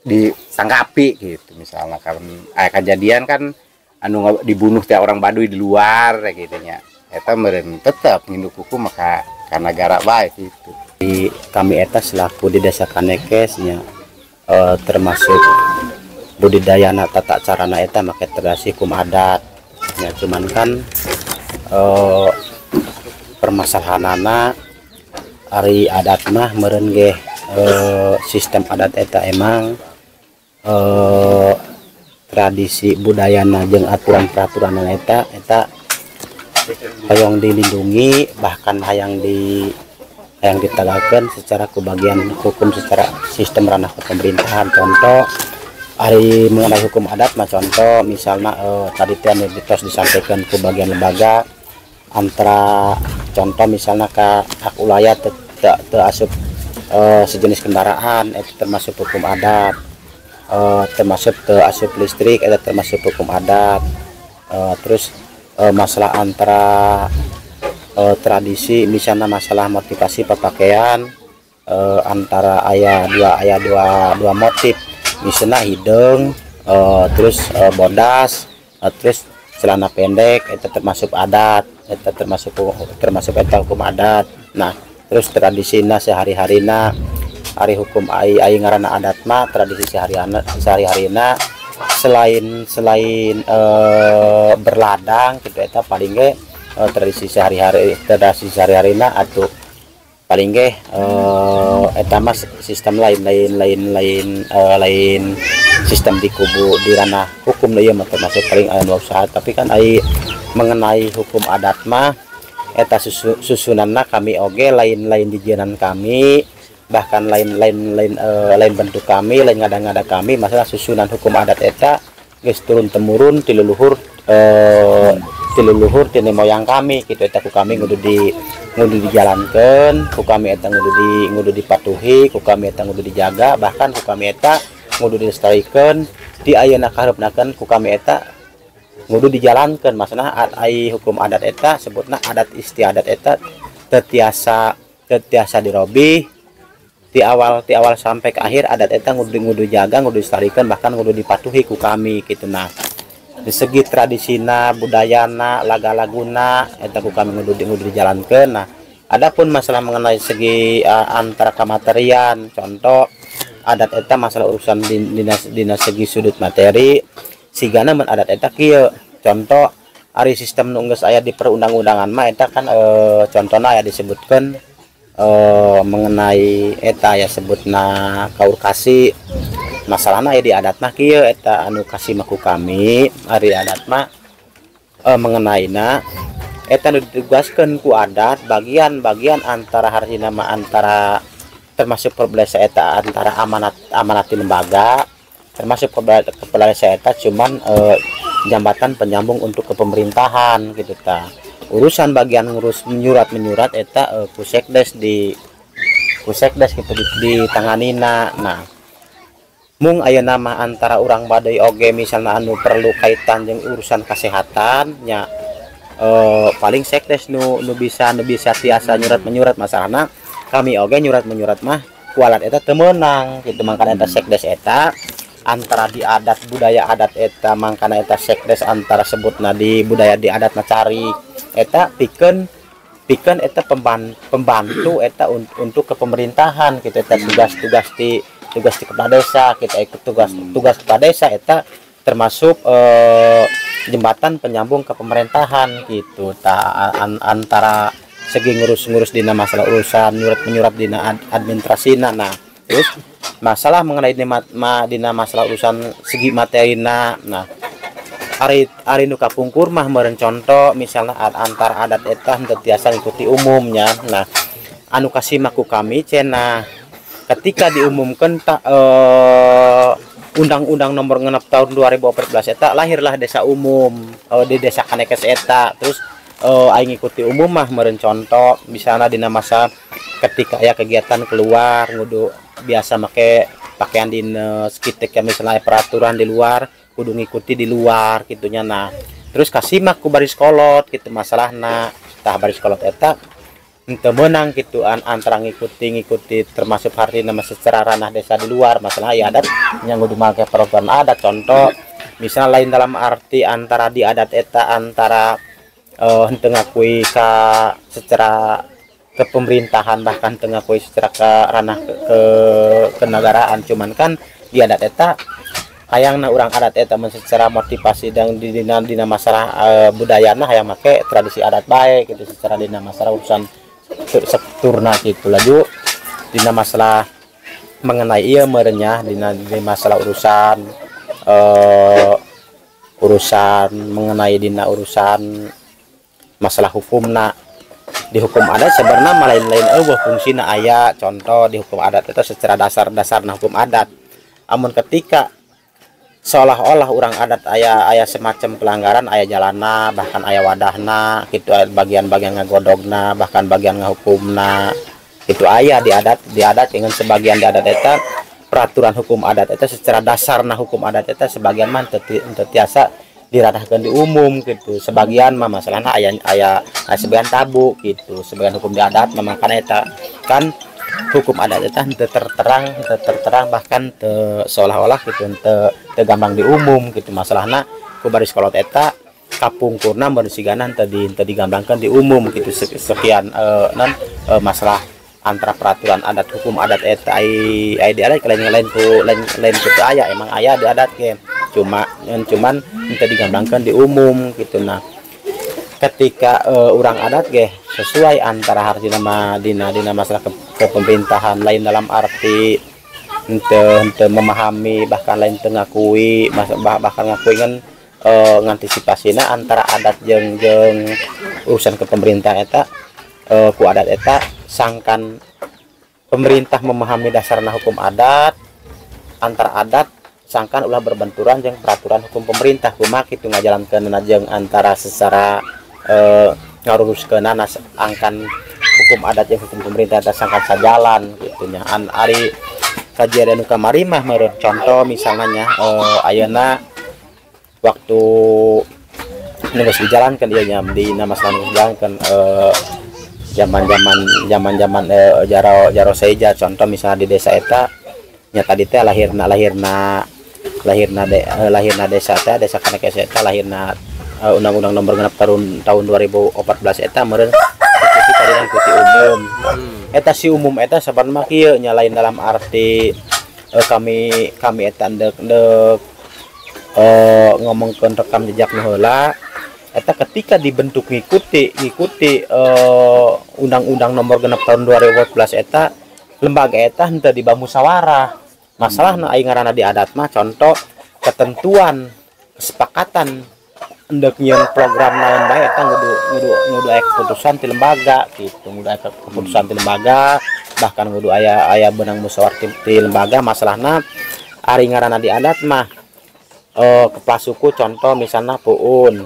ditanggapi gitu. Misalnya kan aya kejadian kan anu dibunuh teh orang Baduy di luar kayak gitu nya. Eta meureun tetep nginduk hukum maka ka negara bae gitu. Di kami eta selaku di desa Kanekesnya termasuk budidayana tata carana eta make tradisi hukum adat. Ya cuman kan permasalahanana ari adat mah meureun ge sistem adat eta emang tradisi budayana jeung aturan peraturan eta hayang dilindungi, bahkan hayang ditegakkan secara kebagian hukum secara sistem ranah pemerintahan. Contoh hari mengenai hukum adat mah contoh misalnya tadi yang disampaikan ke bagian lembaga antara contoh misalnya ke hak ulayah asup sejenis kendaraan itu termasuk hukum adat. Termasuk asup listrik itu termasuk hukum adat. Terus masalah antara tradisi misalnya masalah motivasi pakaian antara ayah dua motif misalnya hidung terus bodas terus celana pendek itu termasuk adat, itu termasuk eta hukum adat. Nah terus tradisinya sehari-harina hari hukum ai ngaranna adat mah tradisi sehari-harina selain berladang gitu eta paling ge tradisi sehari-harina atau paling ge eta mah sistem lain sistem di kubu di ranah hukum ieu mah termasuk paling aya usaha. Tapi kan ai mengenai hukum adat mah eta susunanna kami oge lain dijienan kami, bahkan lain bentuk kami, lain ngada-ngada kami. Masalah susunan hukum adat eta geus turun temurun ti leluhur tine moyang kami gitu. Eta ku kami ngudu dijalankeun, ku kami eta ngudu dipatuhi, ku kami eta ngudu dijaga, bahkan ku kami eta ngudu dilestarikeun di ayeuna kaharepnakeun ku kami eta ngudu dijalankeun. Maksudna ai hukum adat eta sebutna adat istiadat eta tetiasa dirobih di awal sampai ke akhir. Adat eta ngudu jaga, ngudu dilestarikeun, bahkan ngudu dipatuhi ku kami gitu. Nah di segi tradisina budayana laga-laguna eta ku kami ngudu dijalankeun. Nah adapun masalah mengenai segi antara kamaterian contoh adat eta masalah urusan dina segi sudut materi sigana mun adat eta kieu contoh ari sistem nunggus aya di perundang-undangan mah eta kan contohnya aya disebutkan mengenai eta ya sebutna kaur kasih masalahna aya di adat mah kieu eta anu kasih maku kami ari adat mah mengenai eta ditugaskeun ku adat bagian-bagian antara hartina mah antara termasuk kepala desa eta antara amanat di lembaga termasuk kepala desa eta cuman jambatan penyambung untuk kepemerintahan gitu ta. Urusan bagian ngurus menyurat eta pusekdes gitu ditanganina. Nah mung aya nama antara orang baduy oge misalnya anu perlu kaitan jeung urusan kesehatan nya paling sekdes nu bisa tiasa nyurat masalahna kami oge nyurat mah kualat eta teu meunang gitu mangkana eta sekdes eta antara di adat budaya adat eta mangkana eta sekdes antara sebutna di budaya di adat cari eta pikeun eta pembantu eta untuk kepemerintahan kita eta tugas di kepala desa kita ikut tugas kepala desa eta termasuk jembatan penyambung ke pemerintahan gitu antara segi ngurus dina masalah urusan menyurat dina administrasina. Nah terus masalah mengenai dina masalah urusan segi materina. Nah hari nu kapungkur mah meureun contoh misalnya antar adat eta henteu tiasa ngikuti umumnya. Nah anu kasih maku kami cenah ketika diumumkan Undang-Undang Nomor 6 tahun 2014 eta lahirlah desa umum di desa Kanekes eta. Terus aing ngikuti umum mah meureun contoh misalnya dina masa ketika aya kegiatan keluar ngudu biasa make pakaian dinas kitek misalnya peraturan di luar kudu ngikuti di luar gitunya. Nah terus kasih mah ku baris kolot gitu masalahna tah baris kolot eta henteu meunang gitu antara ngikuti termasuk hari nama secara ranah desa di luar masalah ya adat yang kudu make program adat. Contoh misalnya lain dalam arti antara di adat eta antara henteu ngakui secara kepemerintahan bahkan teu ngakui secara ke ranah kenegaraan cuman kan di adat eta hayangna urang adat eta secara motivasi dan dina masalah budayana hayang make tradisi adat baik gitu secara dina masalah urusan sekturna gitu laju dina masalah mengenai ieu meurenya dina masalah urusan mengenai dina urusan masalah hukumna di hukum adat sebenarnya lain-lain eueuh fungsina aya contoh di hukum adat itu secara dasarna hukum adat amun ketika seolah-olah orang adat aya semacam pelanggaran aya jalanna bahkan aya wadahna gitu bagian-bagian ngagodogna bahkan bagian ngahukumna itu aya di adat dengan sebagian di adat eta peraturan hukum adat eta secara dasarna hukum adat eta sebagian mah teu tiasa diradahkeun di umum gitu sebagian mah masalahna aya sebagian tabu gitu sebagian hukum di adat memang kan eta kan hukum adat eta teu terterang bahkan seolah-olah gitu teu gampang di umum gitu masalahna ku baris kolot eta kapungkurna mun sigana teu digambangkeun di umum gitu sekian masalah antara peraturan adat hukum adat eta ai di adat lain ku aya emang aya di adat ge cuman teu digambangkeun di umum gitu. Nah ketika orang adat ge sesuai antara hartina dina masalah kepemerintahan lain dalam arti henteu memahami bahkan lain teu ngakui bahkan ngakuingan ngantisipasina antara adat jeung urusan kepemerintahan eta ku adat eta sangkan pemerintah memahami dasarna hukum adat antara adat sangkan ulah berbenturan jeung peraturan hukum pemerintah kumaha kitu ngajalankeun jeung antara secara ngaruruskeun angkan hukum adat jeung hukum pemerintah eta sangkan sajalan gitu nya ari kajadian nu kamari mah meureun contoh misalnya ayeuna waktu geus dijalankeun ieu nya di masalah dijalankeun zaman jaro seja contoh misalnya di desa eta nya tadi teh lahirna desa teh desa Kanekes eta lahirna Undang-Undang Nomor 6 tahun 2014 eta meureun ikuti umum eta si umum eta sabarna kieu nya lain dalam arti kami eta ngomongkeun rekam jejak nu heula eta ketika dibentuk ngikuti Undang-Undang Nomor 6 tahun 2014 eta lembaga eta henteu dibah musyawarah. Masalahna aing ngaranna di adat mah contoh ketentuan kesepakatan endek nyieun program naon bae eta ngudu aya keputusan ti lembaga gitu, ngudu aya keputusan ti lembaga, bahkan ngudu aya benang musyawarah ti lembaga. Masalahna ari ngaranna di adat mah kepala suku contoh misalnya puun,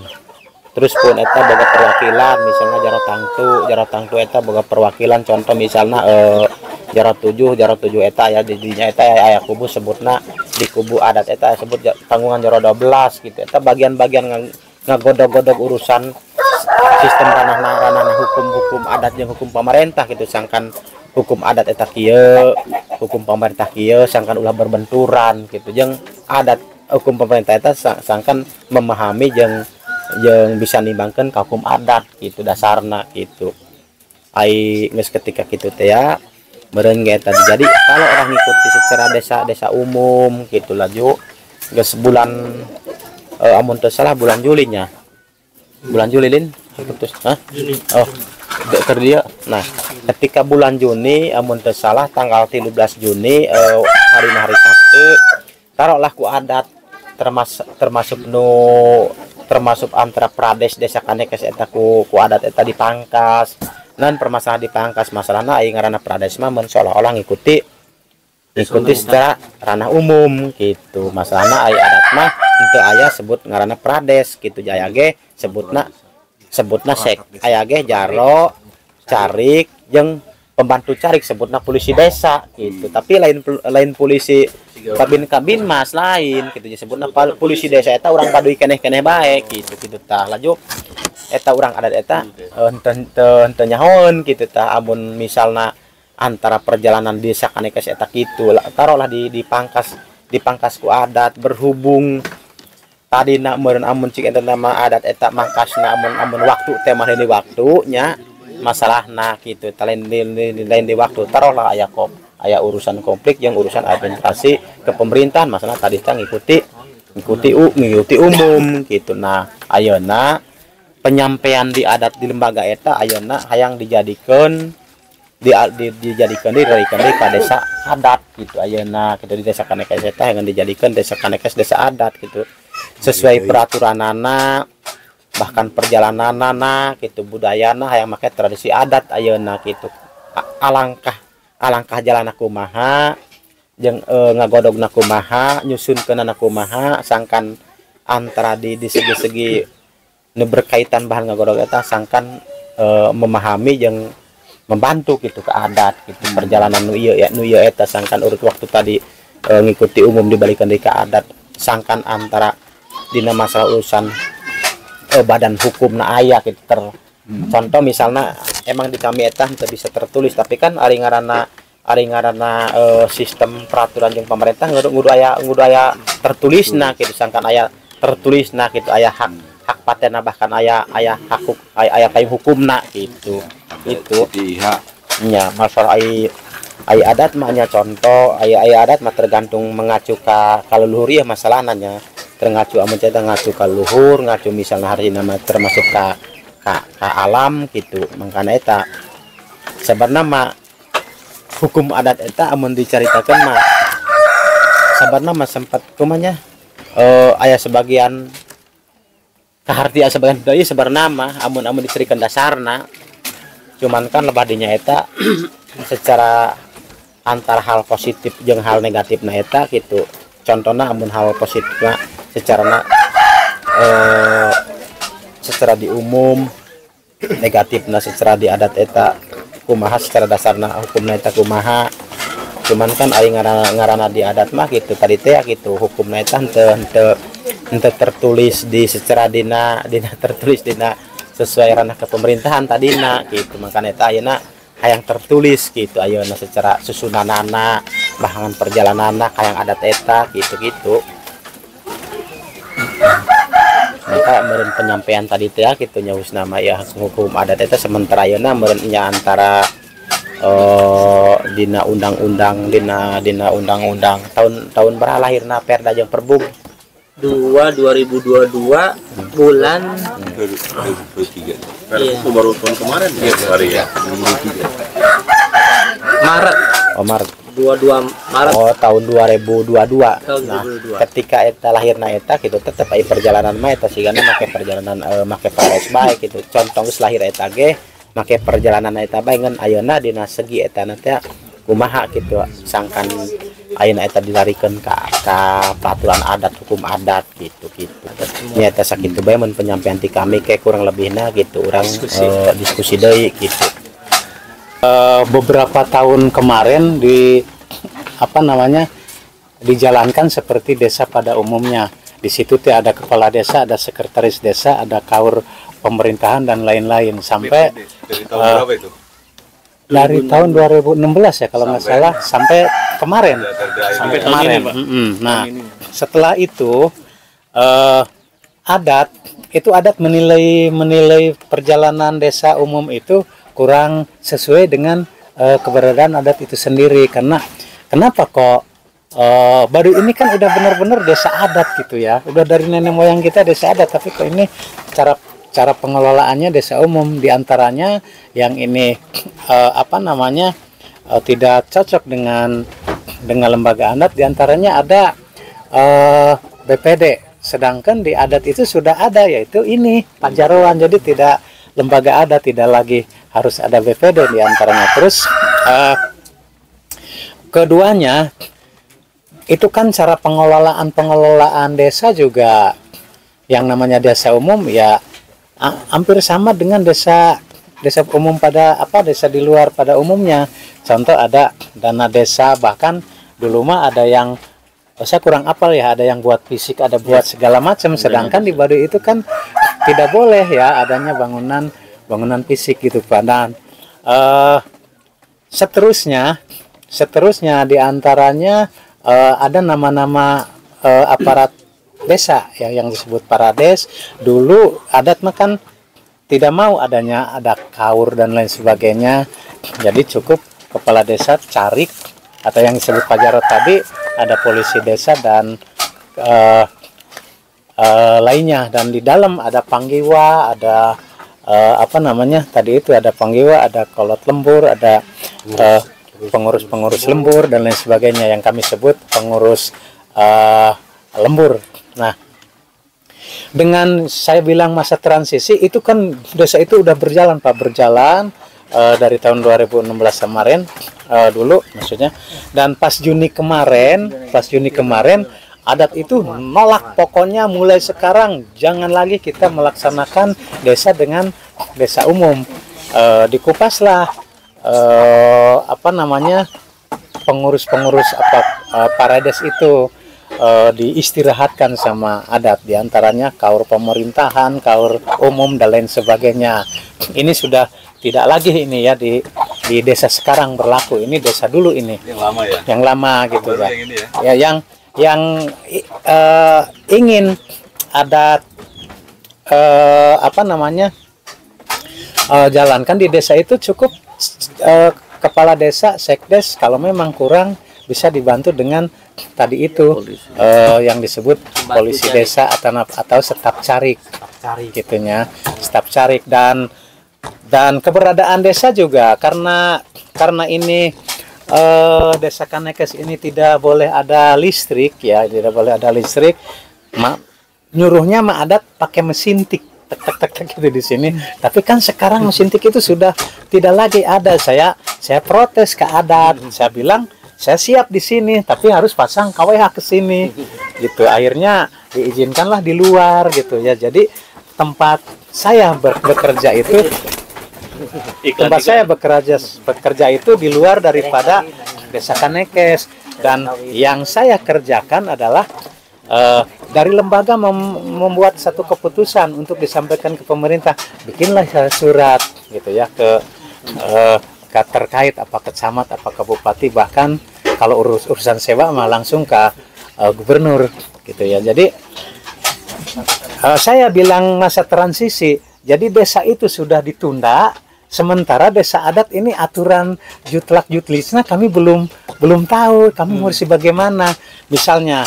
terus pun eta boga perwakilan misalnya jaro tangtu eta boga perwakilan contoh misalnya jaro 7 eta aya di dinya eta aya kubu sebutna di kubu adat eta sebut tanggungan jaro 12 gitu. Eta bagian-bagian ngagodog-godog urusan sistem ranah hukum adat jeung hukum pemerintah gitu. Sangkan hukum adat eta kieu, hukum pemerintah kieu, sangkan ulah berbenturan gitu. Jeung adat hukum pemerintah eta sangkan memahami jeung bisa nimbangkeun ka hukum adat gitu dasarna gitu. Ai geus ketika kitu teh ya meureun ge eta. Jadi kalau orang ngikuti secara desa umum gitu laju geus bulan amun teu salah bulan Julinya. Bulan Juli lin putus. Juni. Oh, keur dia. Nah, ketika bulan Juni amun teu salah tanggal 13 Juni hari Sabtu taruhlah ku adat termasuk antara Prades Desa Kanekes eta ku adat eta dipangkas. Dan permasalahan dipangkas masalahna aing ngaranna Prades mah mun seolah-olah ngikuti secara ranah umum gitu. Masalahna aya adat mah henteu aya sebut ngaranna Prades gitu. Aya ge sebutna sek, aya ge jaro, carik jeung pembantu carik sebutna polisi desa gitu. Tapi lain polisi kabin mas lain gitu disebutna polisi desa eta urang paduy keneh-keneh bae gitu tah. Laju eta urang adat eta henteu nyahoeun gitu tah. Amun misalna antara perjalanan desa Kanekes eta kitu taruhlah dipangkas ku adat berhubung tadina meureun amun cik eta nama adat eta mangkasna amun waktu teh mah di waktunya masalahna gitu. Lain di waktu taruhlah aya urusan konflik yang urusan administrasi kepemerintahan masalah tadi teh ngikuti umum gitu. Nah ayeuna penyampaian di adat di lembaga eta ayeuna hayang dijadikeun di ka desa adat gitu. Ayeuna gitu di desa Kanekes eta hayang dijadikeun desa Kanekes desa adat gitu sesuai peraturanana bahkan perjalananana gitu budayana hayang make tradisi adat ayeuna gitu. Alangkah jalan kumaha jeung ngagodogna kumaha nyusunkeunna kumaha sangkan antara di segi-segi nu berkaitan bahan ngagodog eta sangkan memahami jeung membantu gitu ke adat gitu. Perjalanan nu ieu eta sangkan urut waktu tadi ngikuti umum dibalikeun deui ka adat sangkan antara dina masalah urusan badan hukumna aya gitu contoh misalnya emang di kami eta teu bisa tertulis tapi kan ari ngaranna sistem peraturan jeung pemerintah ngudu aya tertulisna gitu. Sangkan aya tertulisna gitu aya hak patenna bahkan aya payung hukumna gitu. Itu nya masalah ai adat mah nya contoh ai adat mah tergantung mengacu ka leluhur ya masalahna nya terngacu amun eta ngacu ka leluhur ngacu misalnya hari nama termasuk ka alam gitu. Mangkana eta sebenarnya mah hukum adat eta amun dicaritakeun mah sebenarnya mah sempat kumanya aya sebagian kahartia sebagian deui sebenarnya mah amun diceritakeun dasarna cuman kan lebah dinya eta secara antara hal positif jeung hal negatifna eta gitu. Contohna amun hal positifna secara di umum negatifna secara di adat eta kumaha secara dasarna hukumna eta kumaha. Cuman kan ari ngaranna di adat mah gitu tadi teh gitu hukumna eta henteu tertulis di secara dina tertulis dina sesuai ranah kepemerintahan tadina gitu. Makanya eta ayeuna hayang tertulis gitu ayeuna secara susunanana bahangan perjalananna hayang adat eta gitu. Maka meureun penyampaian tadi teh gitu nyaus nama ya hukum adat eta sementara ayeuna meureun nya antara dina undang-undang tahun berapa lahirna Perda jeung Perbum 2022 bulan 2023. Iya. Itu baru tahun kemarin ya, hari ya. Maret. Oh Maret. 22 Maret. Oh tahun 2022. Tahun Nah, 2022. ketika eta lahirna eta gitu tetep aya perjalanan mah eta sigana make perjalanan make pares baik gitu. Contoh geus lahir eta ge make perjalanan eta bae ngan ayeuna dina segi eta teh kumaha gitu sangkan ayeuna eta dilarikeun ka peraturan adat hukum adat gitu nya eta sakitu bae mun penyampaian ti kami kayak kurang lebihna gitu urang diskusi deui gitu. Beberapa tahun kemarin dijalankan seperti desa pada umumnya. Di situ teh ada kepala desa, ada sekretaris desa, ada kaur pemerintahan dan lain-lain sampai dari tahun berapa itu? dari tahun 2016 ya kalau nggak salah sampai kemarin. Sampai tahun ini, Pak. Nah, setelah itu adat menilai perjalanan desa umum itu kurang sesuai dengan keberadaan adat itu sendiri. Karena kenapa kok baru ini kan udah benar-benar desa adat gitu ya, udah dari nenek moyang kita desa adat, tapi kok ini cara pengelolaannya desa umum, diantaranya yang ini tidak cocok dengan lembaga adat, diantaranya ada BPD, sedangkan di adat itu sudah ada yaitu ini Pajaroan, jadi tidak lembaga adat, tidak lagi harus ada BPD diantaranya. Terus keduanya itu kan cara pengelolaan desa juga yang namanya desa umum ya hampir sama dengan desa umum desa di luar pada umumnya. Contoh ada dana desa, bahkan dulu mah ada yang saya kurang apal ya, ada yang buat fisik, ada buat segala macam, sedangkan di Baduy itu kan tidak boleh ya adanya bangunan fisik gitu Pak. Dan seterusnya diantaranya ada nama-nama aparat desa ya yang disebut parades. Dulu adat mah kan tidak mau ada kaur dan lain sebagainya, jadi cukup kepala desa, carik atau yang disebut pajarot tadi, ada polisi desa dan lainnya, dan di dalam ada panggiwa, ada tadi itu ada panggiwa, ada kolot lembur, ada pengurus lembur dan lain sebagainya yang kami sebut pengurus lembur. Nah, dengan saya bilang masa transisi itu kan desa itu udah berjalan Pak, dari tahun 2016 kemarin dulu maksudnya, dan pas Juni kemarin adat itu nolak, pokoknya mulai sekarang jangan lagi kita melaksanakan desa dengan desa umum. Dikupaslah pengurus parades itu diistirahatkan sama adat, diantaranya kaur pemerintahan, kaur umum dan lain sebagainya. Ini sudah tidak lagi ini ya di desa sekarang berlaku, ini desa dulu ini Yang lama ya? yang lama gitu ya. Yang ini ya? Ya yang ingin adat jalankan di desa itu cukup kepala desa, sekdes, kalau memang kurang bisa dibantu dengan tadi itu yang disebut polisi desa atau staf carik gitunya, staf carik. Dan keberadaan desa juga karena ini desa Kanekes ini tidak boleh ada listrik ya, tidak boleh ada listrik, nyuruhnya mah adat pakai mesin tik tek gitu di sini. Tapi kan sekarang mesin tik itu sudah tidak lagi ada. Saya protes ke adat, saya bilang saya siap di sini tapi harus pasang KWH ke sini gitu. Akhirnya diizinkanlah di luar gitu ya. Jadi tempat saya bekerja itu itu di luar daripada desa Kanekes, dan yang saya kerjakan adalah dari lembaga membuat satu keputusan untuk disampaikan ke pemerintah, bikinlah surat gitu ya ke terkait apa ke camat, apa ke bupati, bahkan kalau urusan sewa mah langsung ke gubernur gitu ya. Jadi saya bilang masa transisi, jadi desa itu sudah ditunda, sementara desa adat ini aturan jutlak jutlisnya kami belum tahu, kami harus bagaimana. Misalnya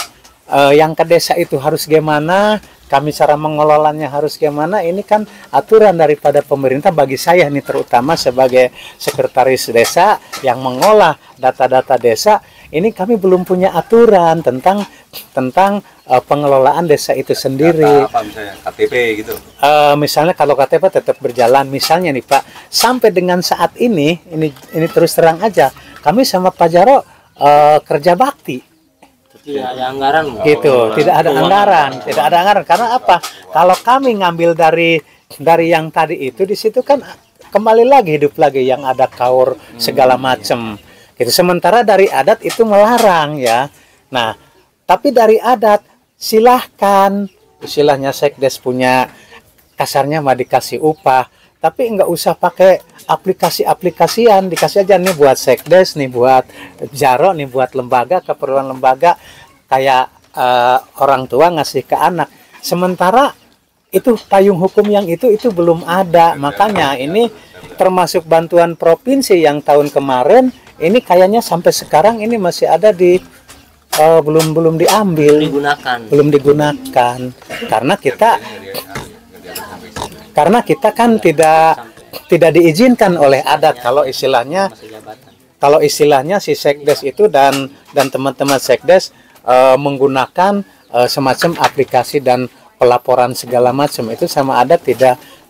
yang ke desa itu harus gimana, kami cara mengelolanya harus gimana, ini kan aturan daripada pemerintah. Bagi saya nih terutama sebagai sekretaris desa yang mengolah data-data desa, ini kami belum punya aturan tentang pengelolaan desa itu sendiri. Data apa misalnya KTP gitu? Misalnya kalau KTP tetap berjalan, misalnya nih Pak, sampai dengan saat ini terus terang aja, kami sama Pak Jaro kerja bakti. Tidak ada anggaran Gitu, tidak ada anggaran, karena apa? Kalau kami ngambil dari yang tadi itu, di situ kan kembali lagi hidup lagi yang ada kaur segala macam. Gitu. Sementara dari adat itu melarang ya. Nah, tapi dari adat silahkan, istilahnya sekdes punya, kasarnya mah dikasih upah, tapi nggak usah pakai aplikasi-aplikasian, dikasih aja nih buat sekdes, nih buat Jaro, nih buat lembaga, keperluan lembaga, kayak orang tua ngasih ke anak. Sementara itu payung hukum yang itu belum ada. Makanya ini termasuk bantuan provinsi yang tahun kemarin, ini kayaknya sampai sekarang ini masih ada di belum diambil, belum digunakan, karena kita kan tidak diizinkan oleh adat. Kalau istilahnya si sekdes itu dan teman-teman sekdes menggunakan semacam aplikasi dan pelaporan segala macam, itu sama adat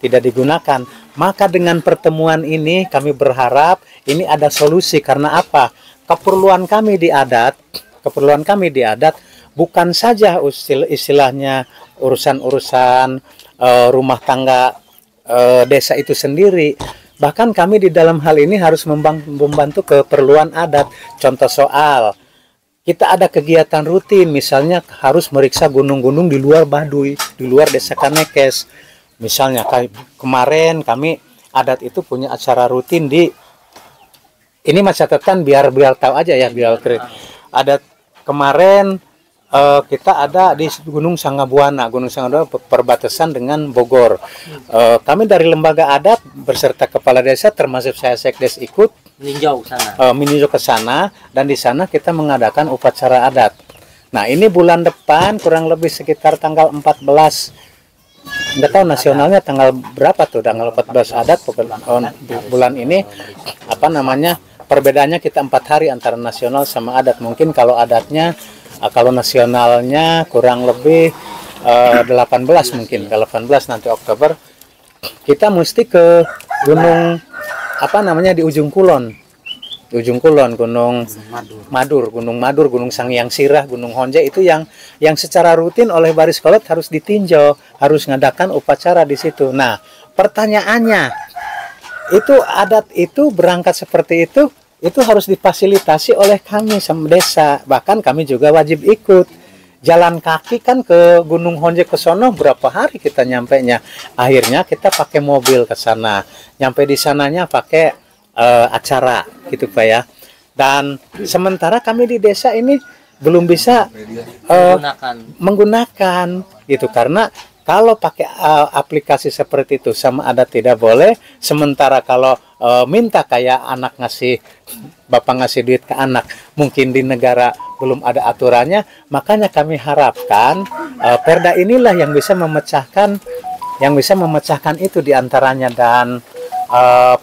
tidak digunakan. Maka dengan pertemuan ini kami berharap ini ada solusi. Karena apa? Keperluan kami di adat bukan saja istilahnya urusan rumah tangga desa itu sendiri. Bahkan kami di dalam hal ini harus membantu keperluan adat. Contoh soal, kita ada kegiatan rutin, misalnya harus meriksa gunung-gunung di luar Baduy, di luar desa Kanekes. Misalnya kemarin kami adat itu punya acara rutin di, ini mas catatan biar tahu aja ya, biar adat kemarin kita ada di Gunung Sangabuana perbatasan dengan Bogor. Kami dari lembaga adat beserta kepala desa termasuk saya sekdes ikut meninjau ke sana, dan di sana kita mengadakan upacara adat. Nah, ini bulan depan kurang lebih sekitar tanggal 14, nggak tahu nasionalnya tanggal berapa tuh, tanggal 14 adat bulan ini, apa namanya, perbedaannya kita 4 hari antara nasional sama adat. Mungkin kalau adatnya, kalau nasionalnya kurang lebih 18 mungkin, 18 nanti Oktober kita mesti ke gunung apa namanya di ujung kulon, Gunung Madur, Gunung Sangyang Sirah, Gunung Honje, itu yang secara rutin oleh Baris Kolot harus ditinjau, harus ngadakan upacara di situ. Nah, pertanyaannya, itu adat itu berangkat seperti itu harus difasilitasi oleh kami sama desa. Bahkan kami juga wajib ikut. Jalan kaki kan ke Gunung Honje ke sono berapa hari kita nyampenya. Akhirnya kita pakai mobil ke sana. Nyampe di sananya pakai acara gitu Pak ya. Dan sementara kami di desa ini belum bisa menggunakan gitu, karena kalau pakai aplikasi seperti itu sama adat tidak boleh. Sementara kalau minta kayak anak ngasih, bapak ngasih duit ke anak, mungkin di negara belum ada aturannya. Makanya kami harapkan perda inilah yang bisa memecahkan itu diantaranya. Dan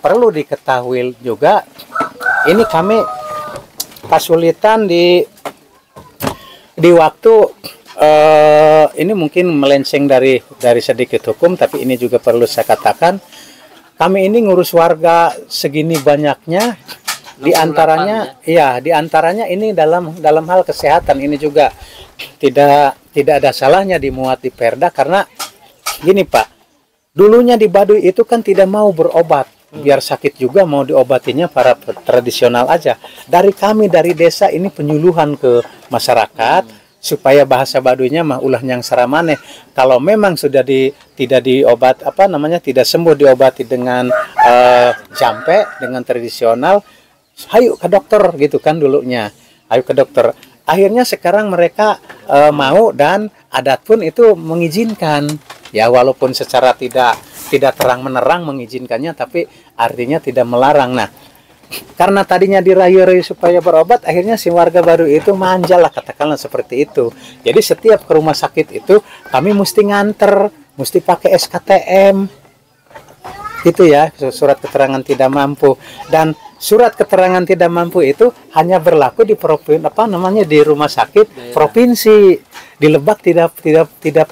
perlu diketahui juga, ini kami kesulitan di waktu. Ini mungkin melenceng dari sedikit hukum, tapi ini juga perlu saya katakan. Kami ini ngurus warga segini banyaknya, diantaranya ini dalam hal kesehatan ini juga tidak ada salahnya dimuat di perda. Karena gini Pak, dulunya di Baduy itu kan tidak mau berobat, biar sakit juga mau diobatinya para tradisional aja. Dari kami dari desa ini penyuluhan ke masyarakat supaya bahasa Baduynya mah ulah yang saramane. Kalau memang sudah tidak diobat tidak sembuh diobati dengan jampe, dengan tradisional, ayo ke dokter gitu kan dulunya. Ayo ke dokter. Akhirnya sekarang mereka mau, dan adat pun itu mengizinkan. Ya walaupun secara tidak terang menerang mengizinkannya, tapi artinya tidak melarang. Nah, karena tadinya dirayu-rayu supaya berobat, akhirnya si warga baru itu manja lah, katakanlah seperti itu. Jadi setiap ke rumah sakit itu kami mesti nganter, mesti pakai SKTM, itu ya, surat keterangan tidak mampu. Dan surat keterangan tidak mampu itu hanya berlaku di di rumah sakit provinsi. Di Lebak tidak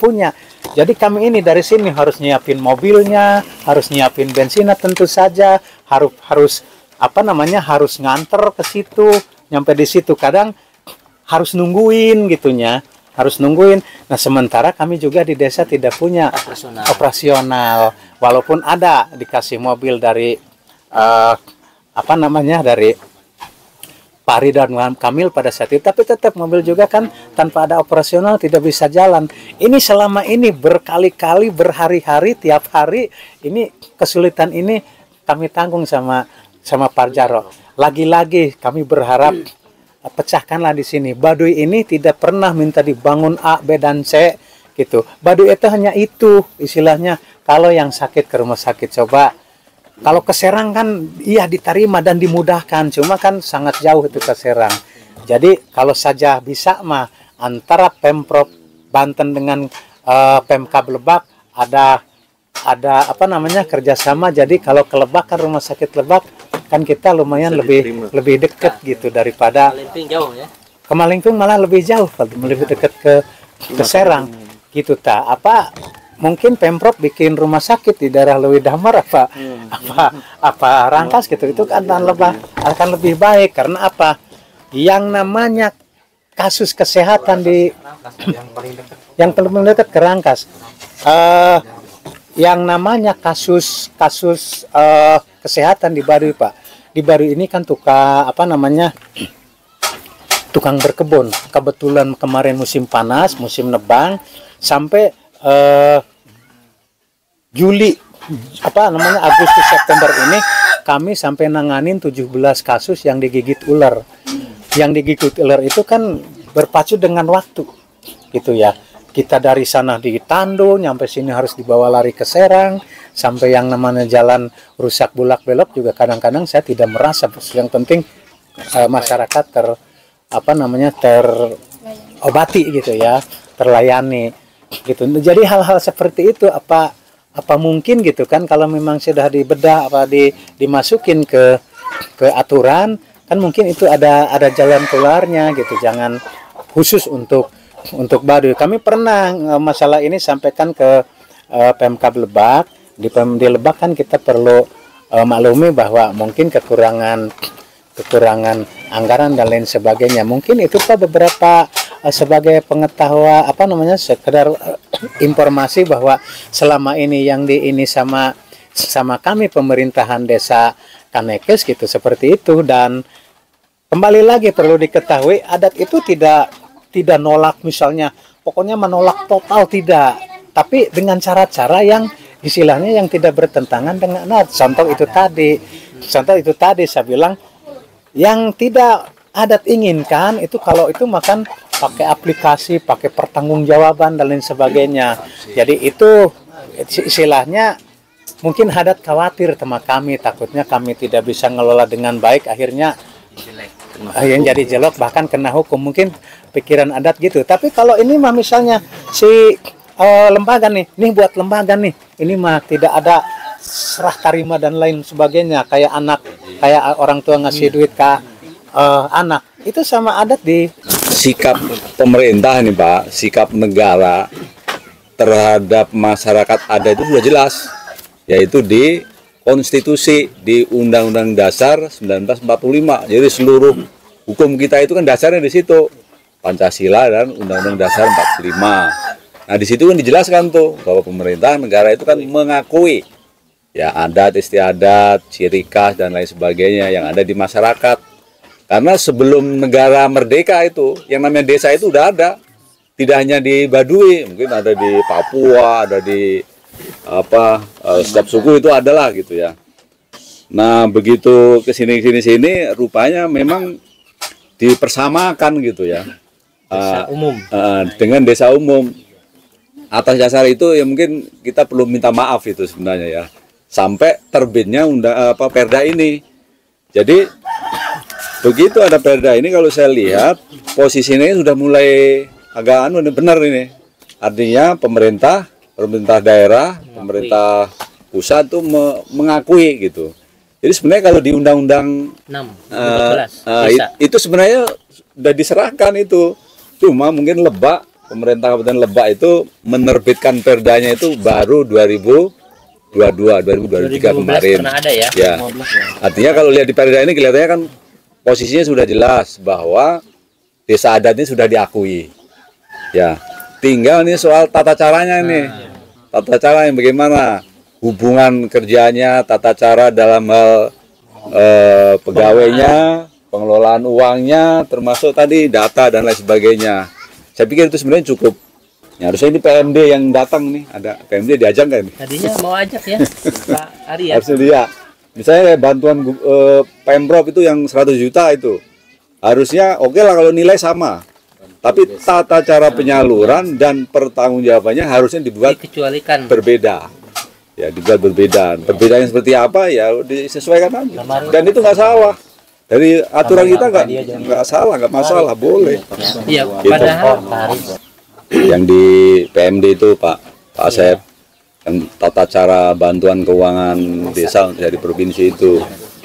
punya. Jadi kami ini dari sini harus nyiapin mobilnya, harus nyiapin bensinnya tentu saja, harus harus nganter ke situ, nyampe di situ kadang harus nungguin gitunya, harus nungguin. Nah, sementara kami juga di desa tidak punya operasional. Walaupun ada dikasih mobil dari dari Pak Ridwan Kamil pada saat itu, tapi tetap mobil juga kan tanpa ada operasional tidak bisa jalan. Ini selama ini berkali-kali, berhari-hari, tiap hari ini kesulitan ini kami tanggung sama Pak Jarot. Lagi-lagi kami berharap pecahkanlah di sini. Baduy ini tidak pernah minta dibangun A, B dan C gitu. Baduy itu hanya itu istilahnya. Kalau yang sakit ke rumah sakit coba. Kalau ke Serang kan iya diterima dan dimudahkan, cuma kan sangat jauh itu ke Serang. Jadi kalau saja bisa mah antara Pemprov Banten dengan Pemkab Lebak ada kerjasama. Jadi kalau ke Lebak kan rumah sakit Lebak kan kita lumayan lebih dekat gitu daripada jauh ya. Ke Malingping malah lebih jauh, lebih dekat ke Serang gitu ta. Mungkin Pemprov bikin rumah sakit di daerah Leuwi Damar apa Rangkas gitu, itu akan lebih baik. Karena apa? Yang namanya kasus kesehatan di yang paling dekat ke Rangkas, yang namanya kasus kesehatan di Baduy, Pak. Di Baduy ini kan tukang berkebun. Kebetulan kemarin musim panas, musim nebang, sampai Agustus September ini kami sampai nanganin 17 kasus yang digigit ular. Yang digigit ular itu kan berpacu dengan waktu gitu ya. Kita dari sana di Tandu nyampe sini harus dibawa lari ke Serang, sampai yang namanya jalan rusak bulak belok juga kadang-kadang saya tidak merasa. Yang penting masyarakat terobati gitu ya, terlayani gitu. Jadi hal-hal seperti itu apa mungkin gitu kan, kalau memang sudah dibedah dimasukin ke aturan kan mungkin itu ada jalan keluarnya gitu. Jangan khusus untuk Baduy. Kami pernah masalah ini sampaikan ke Pemkab Lebak. Di Lebak kan kita perlu maklumi bahwa mungkin kekurangan anggaran dan lain sebagainya. Mungkin itu Pak beberapa sebagai pengetahuan sekedar informasi bahwa selama ini yang sama kami pemerintahan desa Kanekes gitu, seperti itu. Dan kembali lagi perlu diketahui, adat itu tidak nolak, misalnya pokoknya menolak total, tidak, tapi dengan cara-cara yang istilahnya yang tidak bertentangan dengan adat. Contoh itu tadi saya bilang, yang tidak adat inginkan itu kalau itu makan pakai aplikasi, pakai pertanggungjawaban dan lain sebagainya. Jadi itu istilahnya mungkin adat khawatir sama kami, takutnya kami tidak bisa ngelola dengan baik, akhirnya yang jadi jelek bahkan kena hukum. Mungkin pikiran adat gitu. Tapi kalau ini mah misalnya si lembaga nih buat lembaga nih, ini mah tidak ada serah tarima dan lain sebagainya, kayak orang tua ngasih duit ke anak, itu sama adat di sikap pemerintah nih Pak, sikap negara terhadap masyarakat adat itu sudah jelas, yaitu di konstitusi, di Undang-Undang Dasar 1945. Jadi seluruh hukum kita itu kan dasarnya di situ, Pancasila dan Undang-Undang Dasar 45. Nah di situ kan dijelaskan tuh bahwa pemerintah negara itu kan mengakui ya adat istiadat, ciri khas dan lain sebagainya yang ada di masyarakat. Karena sebelum negara merdeka itu, yang namanya desa itu udah ada. Tidak hanya di Baduy, mungkin ada di Papua, ada di setiap suku itu adalah gitu ya. Nah, begitu ke sini rupanya memang dipersamakan gitu ya. Desa umum. Dengan desa umum. Atas dasar itu ya mungkin kita perlu minta maaf itu sebenarnya ya. Sampai terbitnya Perda ini. Jadi begitu ada perda ini, kalau saya lihat posisinya sudah mulai agak benar ini. Artinya pemerintah daerah, pemerintah pusat tuh mengakui gitu. Jadi sebenarnya kalau di Undang-Undang 6 itu sebenarnya sudah diserahkan itu. Cuma mungkin Lebak, pemerintah Kabupaten Lebak itu menerbitkan perdanya itu baru 2023 kemarin. Pernah ada ya? Ya. Artinya kalau lihat di perda ini kelihatannya kan posisinya sudah jelas bahwa desa adat ini sudah diakui. Ya. Tinggal nih soal tata caranya ini. Tata cara yang bagaimana? Hubungan kerjanya, tata cara dalam hal pegawainya, pengelolaan uangnya, termasuk tadi data dan lain sebagainya. Saya pikir itu sebenarnya cukup. Ya, harusnya ini PMD yang datang nih, ada PMD diajak nggak ini? Tadinya mau ajak ya, Pak Ari ya. Harusnya dia. Misalnya bantuan Pemprov itu yang 100 juta itu, harusnya oke lah kalau nilai sama. Tapi tata cara penyaluran dan pertanggungjawabannya harusnya dibuat dikecualikan berbeda. Ya, dibuat berbeda. Perbedaannya seperti apa ya disesuaikan aja. Dan itu nggak salah. Dari aturan kita nggak salah, nggak masalah, boleh. Iya, Gitu. padahal Yang di PMD itu Pak Asep, yang tata cara bantuan keuangan desa dari provinsi itu.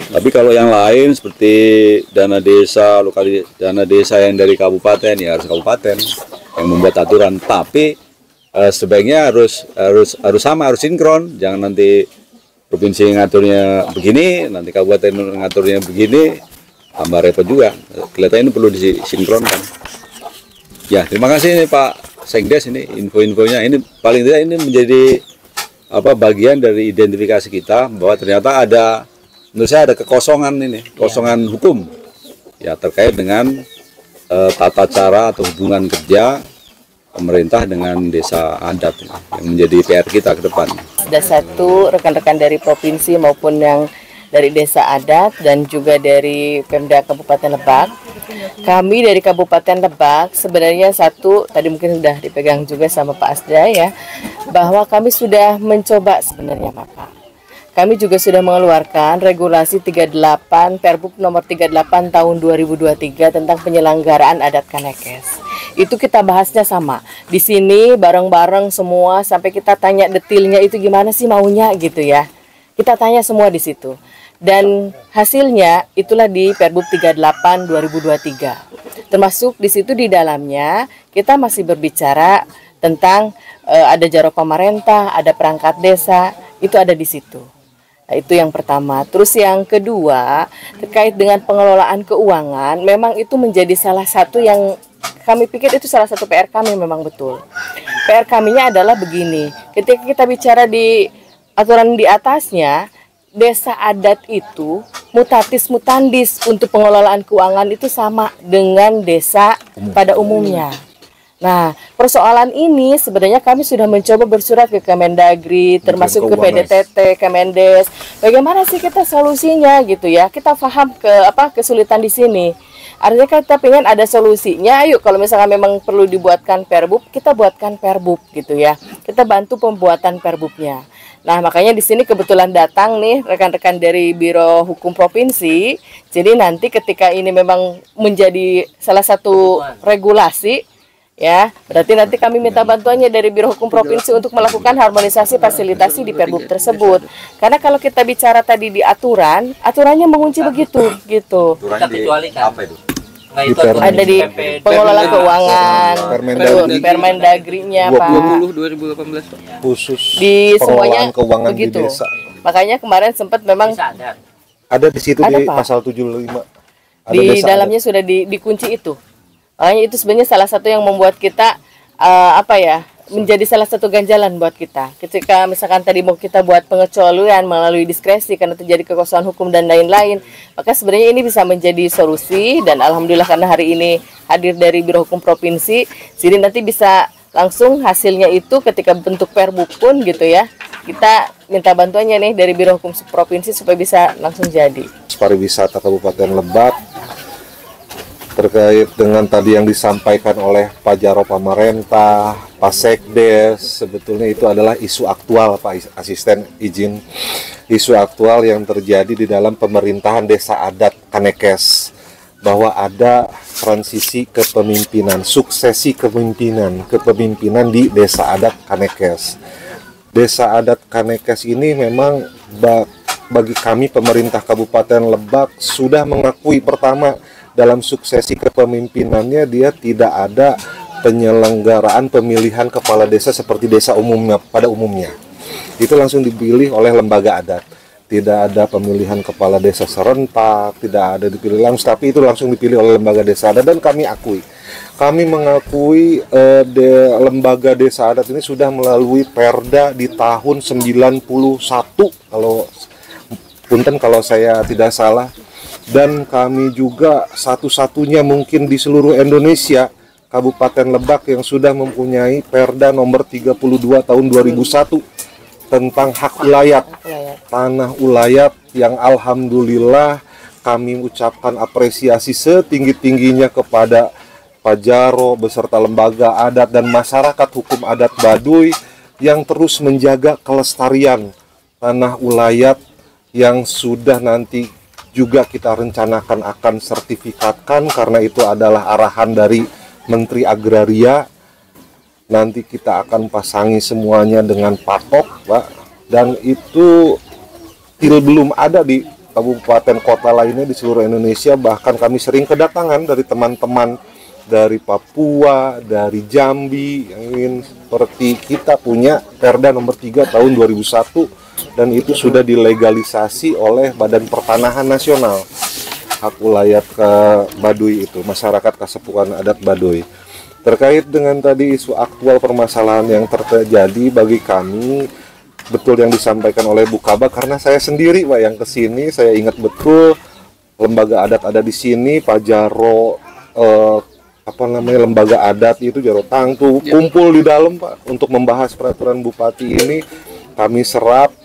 Tapi kalau yang lain seperti dana desa, dana desa yang dari kabupaten, ya harus kabupaten yang membuat aturan. Tapi sebaiknya harus sama, harus sinkron. Jangan nanti provinsi ngaturnya begini, nanti kabupaten ngaturnya begini, tambah repot juga. Kelihatannya ini perlu disinkronkan. Ya, terima kasih nih Pak Sekdes, ini info-infonya. Ini paling tidak ini menjadi bagian dari identifikasi kita bahwa ternyata menurut saya ada kekosongan ini, kosongan hukum ya terkait dengan tata cara atau hubungan kerja pemerintah dengan desa adat yang menjadi PR kita ke depan. Ada satu rekan-rekan dari provinsi maupun yang dari desa adat dan juga dari Pemda Kabupaten Lebak. Kami dari Kabupaten Lebak sebenarnya tadi mungkin sudah dipegang juga sama Pak Asda ya, bahwa kami sudah mencoba sebenarnya Bapak. Kami juga sudah mengeluarkan regulasi 38 Perbuk nomor 38 tahun 2023 tentang penyelenggaraan adat Kanekes. Itu kita bahasnya sama. Di sini bareng-bareng semua sampai kita tanya detailnya itu gimana sih maunya gitu ya. Kita tanya semua di situ. Dan hasilnya itulah di Perbuk 38 2023. Termasuk di situ di dalamnya kita masih berbicara tentang ada jaro pamarentah, ada perangkat desa, itu ada di situ. Nah, itu yang pertama. Terus yang kedua, terkait dengan pengelolaan keuangan, memang itu menjadi salah satu yang kami pikir itu salah satu PR kami memang betul. PR kaminya adalah begini, ketika kita bicara di aturan di atasnya, desa adat itu mutatis mutandis untuk pengelolaan keuangan itu sama dengan desa pada umumnya. Nah, persoalan ini sebenarnya kami sudah mencoba bersurat ke Kemendagri, termasuk ke PDTT, Kemendes. Bagaimana sih kita solusinya gitu ya? Kita paham kesulitan di sini. Artinya kita pengen ada solusinya. Ayo kalau misalnya memang perlu dibuatkan perbub, kita buatkan perbub gitu ya. Kita bantu pembuatan perbubnya. Nah, makanya di sini kebetulan datang nih rekan-rekan dari Biro Hukum Provinsi. Jadi nanti ketika ini memang menjadi salah satu regulasi, ya, berarti nanti kami minta bantuannya dari Biro Hukum Provinsi untuk melakukan harmonisasi fasilitasi di Perbub tersebut. Karena kalau kita bicara tadi di aturannya mengunci begitu, gitu. kita kecualikan. Apa itu? Nah, itu Ada di pengelola keuangan, Permendagri-nya Pak. 2018 Pak. Khusus Di pengelolaan semuanya keuangan begitu. di desa. Makanya kemarin sempat memang Ada di situ Ada, di Pak. pasal 75. Ada di desa dalamnya sudah dikunci itu. Makanya itu sebenarnya salah satu yang membuat kita menjadi salah satu ganjalan buat kita. Ketika misalkan tadi mau kita buat pengecualian melalui diskresi karena terjadi kekosongan hukum dan lain-lain, maka sebenarnya ini bisa menjadi solusi dan alhamdulillah karena hari ini hadir dari Biro Hukum Provinsi, jadi nanti bisa langsung hasilnya itu ketika bentuk perbuk pun gitu ya. Kita minta bantuannya nih dari Biro Hukum Provinsi supaya bisa langsung jadi. Pariwisata Kabupaten Lebak terkait dengan tadi yang disampaikan oleh Pak Jaro Pamarentah, Pak Sekdes, sebetulnya itu adalah isu aktual, Pak Asisten izin, isu aktual yang terjadi di dalam pemerintahan desa adat Kanekes, bahwa ada transisi kepemimpinan, suksesi kepemimpinan di desa adat Kanekes. Desa adat Kanekes ini memang bagi kami pemerintah Kabupaten Lebak sudah mengakui, pertama, dalam suksesi kepemimpinannya dia tidak ada penyelenggaraan pemilihan kepala desa seperti desa umumnya pada umumnya. Itu langsung dipilih oleh lembaga adat. Tidak ada pemilihan kepala desa serentak, tidak ada dipilih langsung, tapi itu langsung dipilih oleh lembaga desa adat, dan kami akui. Kami mengakui lembaga desa adat ini sudah melalui Perda di tahun 91, kalau saya tidak salah. Dan kami juga satu-satunya mungkin di seluruh Indonesia Kabupaten Lebak yang sudah mempunyai Perda nomor 32 tahun 2001 tentang hak ulayat, tanah ulayat, yang alhamdulillah kami ucapkan apresiasi setinggi-tingginya kepada Pak Jaro beserta lembaga adat dan masyarakat hukum adat Baduy yang terus menjaga kelestarian tanah ulayat yang sudah nanti juga kita rencanakan akan sertifikatkan, karena itu adalah arahan dari Menteri Agraria. Nanti kita akan pasangi semuanya dengan patok, Pak, dan itu belum ada di kabupaten kota lainnya di seluruh Indonesia. Bahkan kami sering kedatangan dari teman-teman dari Papua, dari Jambi yang ingin seperti kita punya Perda nomor 3 tahun 2001, dan itu sudah dilegalisasi oleh Badan Pertanahan Nasional. Hak ulayat ke Baduy itu, masyarakat Kasepuhan Adat Baduy. Terkait dengan tadi isu aktual permasalahan yang terjadi bagi kami, betul yang disampaikan oleh Bu Kaba, karena saya sendiri, Pak, yang kesini, saya ingat betul lembaga adat ada di sini, Pak Jaro, lembaga adat itu Jaro Tangtu kumpul di dalam, Pak, untuk membahas peraturan Bupati ini. Kami serap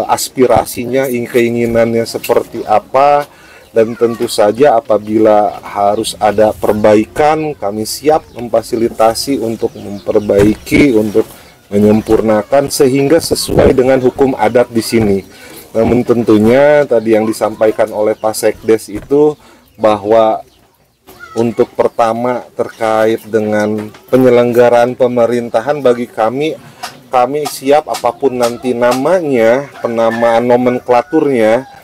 aspirasinya, keinginannya seperti apa, dan tentu saja apabila harus ada perbaikan, kami siap memfasilitasi untuk memperbaiki, untuk menyempurnakan sehingga sesuai dengan hukum adat di sini. Namun tentunya tadi yang disampaikan oleh Pak Sekdes itu bahwa untuk pertama terkait dengan penyelenggaraan pemerintahan, bagi kami siap apapun nanti namanya, penamaan nomenklaturnya.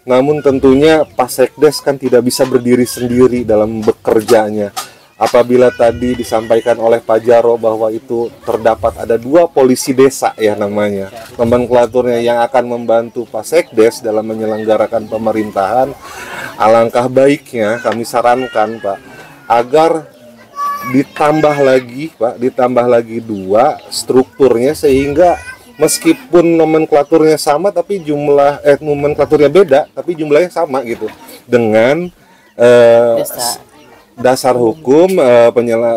Namun tentunya Pak Sekdes kan tidak bisa berdiri sendiri dalam bekerjanya. Apabila tadi disampaikan oleh Pak Jaro bahwa itu terdapat ada 2 polisi desa ya namanya, nomenklaturnya, yang akan membantu Pak Sekdes dalam menyelenggarakan pemerintahan, alangkah baiknya kami sarankan, Pak, agar ditambah lagi 2 strukturnya, sehingga meskipun nomenklaturnya sama tapi jumlah nomenklaturnya beda tapi jumlahnya sama gitu, dengan dasar hukum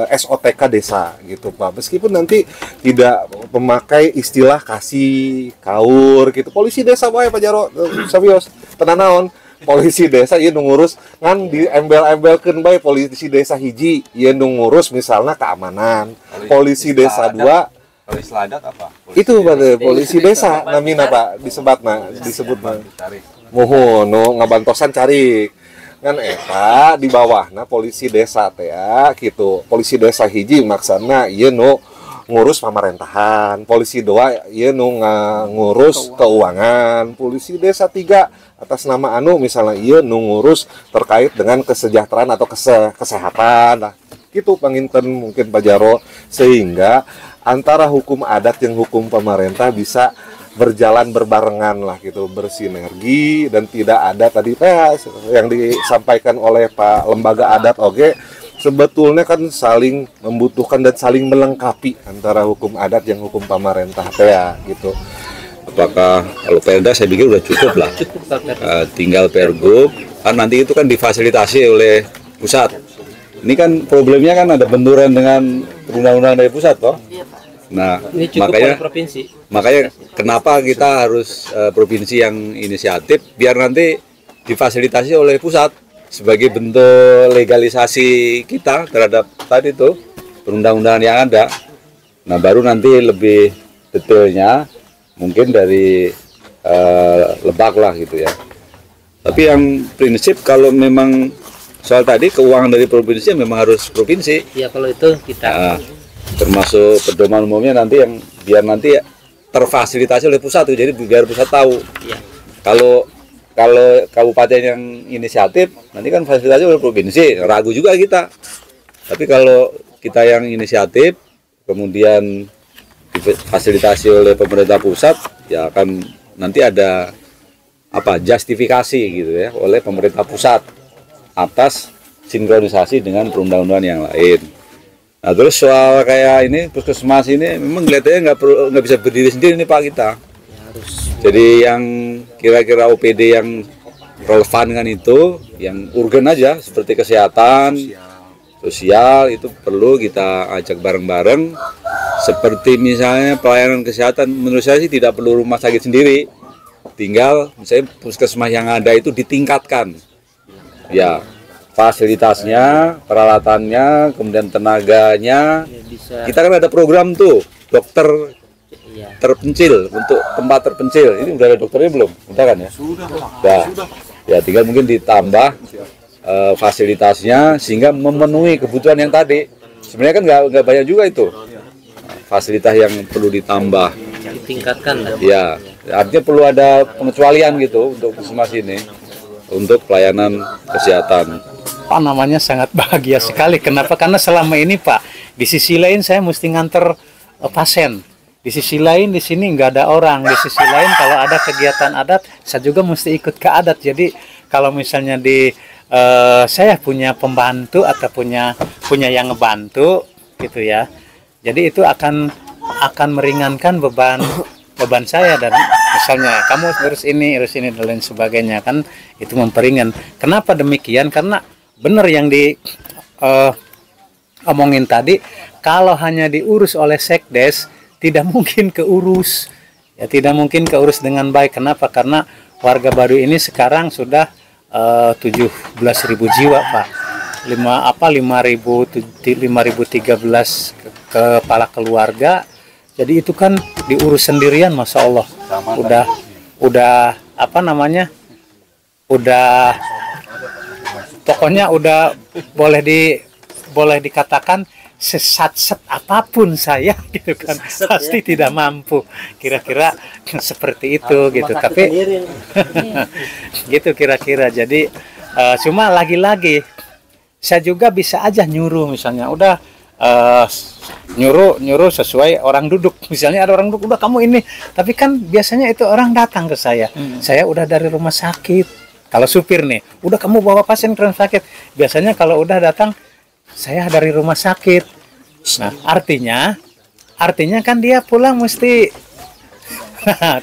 SOTK desa gitu, Pak. Meskipun nanti tidak memakai istilah kasih kaur gitu. Polisi desa bae Pak Jaro sabios tenanaon. Polisi desa ieu ngurus ngan di embel-embelkeun bae polisi desa hiji ieu ngurus misalnya keamanan. Polisi desa 2 polisi ladak apa? Itu pada polisi desa namina, Pak, disebut mohon ngabantosan cari kan eta di bawahna polisi desa teh gitu. Polisi desa hiji maksana ieu ngurus pemerintahan, polisi 2 ieu ngurus keuangan, polisi desa 3 atas nama misalnya ieu ngurus terkait dengan kesejahteraan atau kesehatan lah. Gitu panginten mungkin Pak Jaro, sehingga antara hukum adat yang hukum pemerintah bisa berjalan berbarengan lah gitu, bersinergi, dan tidak ada tadi yang disampaikan oleh Pak lembaga adat sebetulnya kan saling membutuhkan dan saling melengkapi antara hukum adat yang hukum pemerintah gitu. Apakah kalau Perda saya pikir udah cukup lah, tinggal Pergub kan nanti itu kan difasilitasi oleh pusat. Ini kan problemnya kan ada benturan dengan undang-undang dari pusat toh. Nah, makanya kenapa kita harus provinsi yang inisiatif, biar nanti difasilitasi oleh pusat sebagai bentuk legalisasi kita terhadap tadi tuh perundang-undangan yang ada. Nah baru nanti lebih detailnya mungkin dari Lebak lah gitu ya. Tapi yang prinsip kalau memang soal tadi keuangan dari provinsi memang harus provinsi. Ya kalau itu kita. Nah, termasuk pedoman umumnya nanti yang biar nanti terfasilitasi oleh pusat, jadi biar pusat tahu. Ya. Kalau kabupaten yang inisiatif nanti kan fasilitasi oleh provinsi, ragu juga kita. Tapi kalau kita yang inisiatif kemudian difasilitasi oleh pemerintah pusat, ya akan nanti ada justifikasi gitu ya oleh pemerintah pusat atas sinkronisasi dengan perundang-undangan yang lain. Nah terus soal kayak ini puskesmas ini memang kelihatannya nggak bisa berdiri sendiri nih Pak kita. Jadi yang kira-kira OPD yang relevan dengan itu, yang urgen aja seperti kesehatan, sosial itu perlu kita ajak bareng-bareng. Seperti misalnya pelayanan kesehatan, menurut saya sih tidak perlu rumah sakit sendiri. Tinggal misalnya puskesmas yang ada itu ditingkatkan. Ya, fasilitasnya, peralatannya, kemudian tenaganya. Kita kan ada program tuh, dokter terpencil untuk tempat terpencil. Ini udah ada dokternya belum? Udah kan ya? Sudah. Ya, tinggal mungkin ditambah fasilitasnya sehingga memenuhi kebutuhan yang tadi. Sebenarnya kan nggak banyak juga itu fasilitas yang perlu ditambah. Ditingkatkan. Ya, artinya perlu ada pengecualian gitu untuk puskesmas ini untuk pelayanan kesehatan. Pak, namanya sangat bahagia sekali. Kenapa? Karena selama ini Pak, di sisi lain saya mesti nganter pasien. Di sisi lain di sini nggak ada orang. Di sisi lain kalau ada kegiatan adat, saya juga mesti ikut ke adat. Jadi kalau misalnya saya punya pembantu atau punya yang ngebantu gitu ya. Jadi itu akan meringankan beban saya, dan misalnya kamu urus ini dan lain sebagainya, kan itu memperingan. Kenapa demikian? Karena benar yang omongin tadi, kalau hanya diurus oleh sekdes tidak mungkin keurus. Ya tidak mungkin keurus dengan baik. Kenapa? Karena warga Baduy ini sekarang sudah 17.000 jiwa, Pak. 5.013 kepala keluarga. Jadi itu kan diurus sendirian, Masya Allah. Pokoknya udah boleh dikatakan sesat apapun saya gitu kan, pasti tidak mampu, kira-kira seperti itu gitu. Tapi gitu kira-kira. Jadi cuma lagi-lagi saya juga bisa aja nyuruh, misalnya udah nyuruh sesuai orang duduk. Misalnya ada orang duduk, udah kamu ini. Tapi kan biasanya itu orang datang ke saya. Saya udah dari rumah sakit. Kalau supir nih, udah kamu bawa pasien ke rumah sakit. Biasanya kalau udah datang, saya dari rumah sakit. Nah, artinya kan dia pulang mesti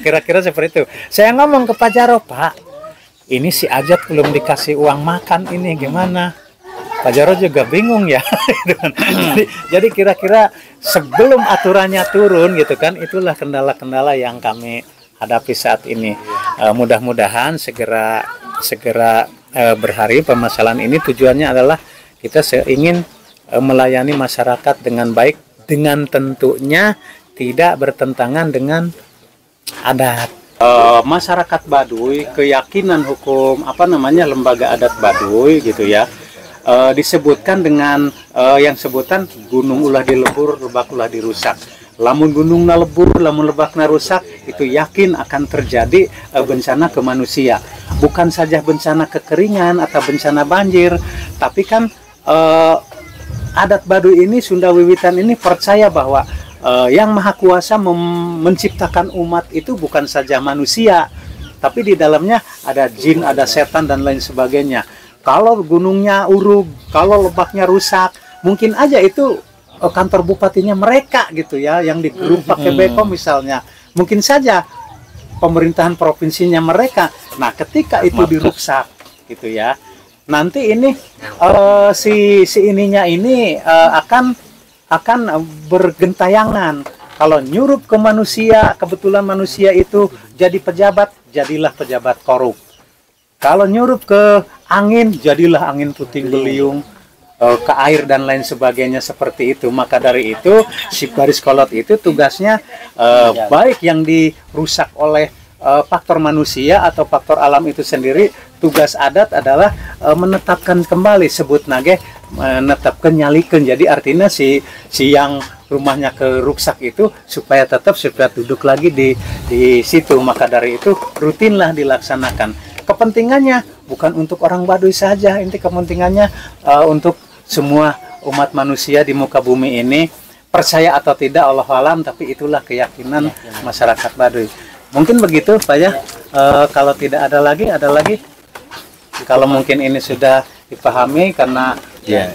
kira-kira seperti itu. Saya ngomong ke Pak Jaro, Pak, ini si Ajat belum dikasih uang makan, ini gimana? Pak Jaro juga bingung ya. Jadi kira-kira sebelum aturannya turun gitu kan, itulah kendala-kendala yang kami hadapi saat ini. Mudah-mudahan segera berhari permasalahan ini. Tujuannya adalah kita ingin melayani masyarakat dengan baik, dengan tentunya tidak bertentangan dengan adat. Masyarakat Baduy, keyakinan hukum lembaga adat Baduy gitu ya, disebutkan dengan yang sebutan gunung ulah dilebur, lebak ulah dirusak. Lamun gunung na lebur, lamun lebak na rusak, itu yakin akan terjadi bencana ke manusia. Bukan saja bencana kekeringan atau bencana banjir, tapi kan adat Baduy ini, Sunda Wiwitan ini percaya bahwa Yang Maha Kuasa menciptakan umat itu bukan saja manusia, tapi di dalamnya ada jin, ada setan dan lain sebagainya. Kalau gunungnya urug, kalau lebaknya rusak, mungkin aja itu kantor bupatinya mereka gitu ya, yang digeruk pakai beko misalnya. Mungkin saja pemerintahan provinsinya mereka. Nah, ketika itu dirusak gitu ya, nanti ini si ininya ini akan bergentayangan. Kalau nyurup ke manusia, kebetulan manusia itu jadi pejabat, jadilah pejabat korup. Kalau nyurup ke angin, jadilah angin puting beliung. ke air dan lain sebagainya seperti itu. Maka dari itu si baris kolot itu tugasnya baik yang dirusak oleh faktor manusia atau faktor alam itu sendiri. Tugas adat adalah menetapkan kembali, sebut nage menetapkan nyalikan. Jadi artinya si yang rumahnya kerusak itu supaya duduk lagi di situ. Maka dari itu rutinlah dilaksanakan. Kepentingannya bukan untuk orang Baduy saja, inti kepentingannya untuk semua umat manusia di muka bumi ini. Percaya atau tidak Allah alam, tapi itulah keyakinan masyarakat Baduy. Mungkin begitu Pak ya. Kalau tidak ada lagi. Kalau mungkin ini sudah dipahami karena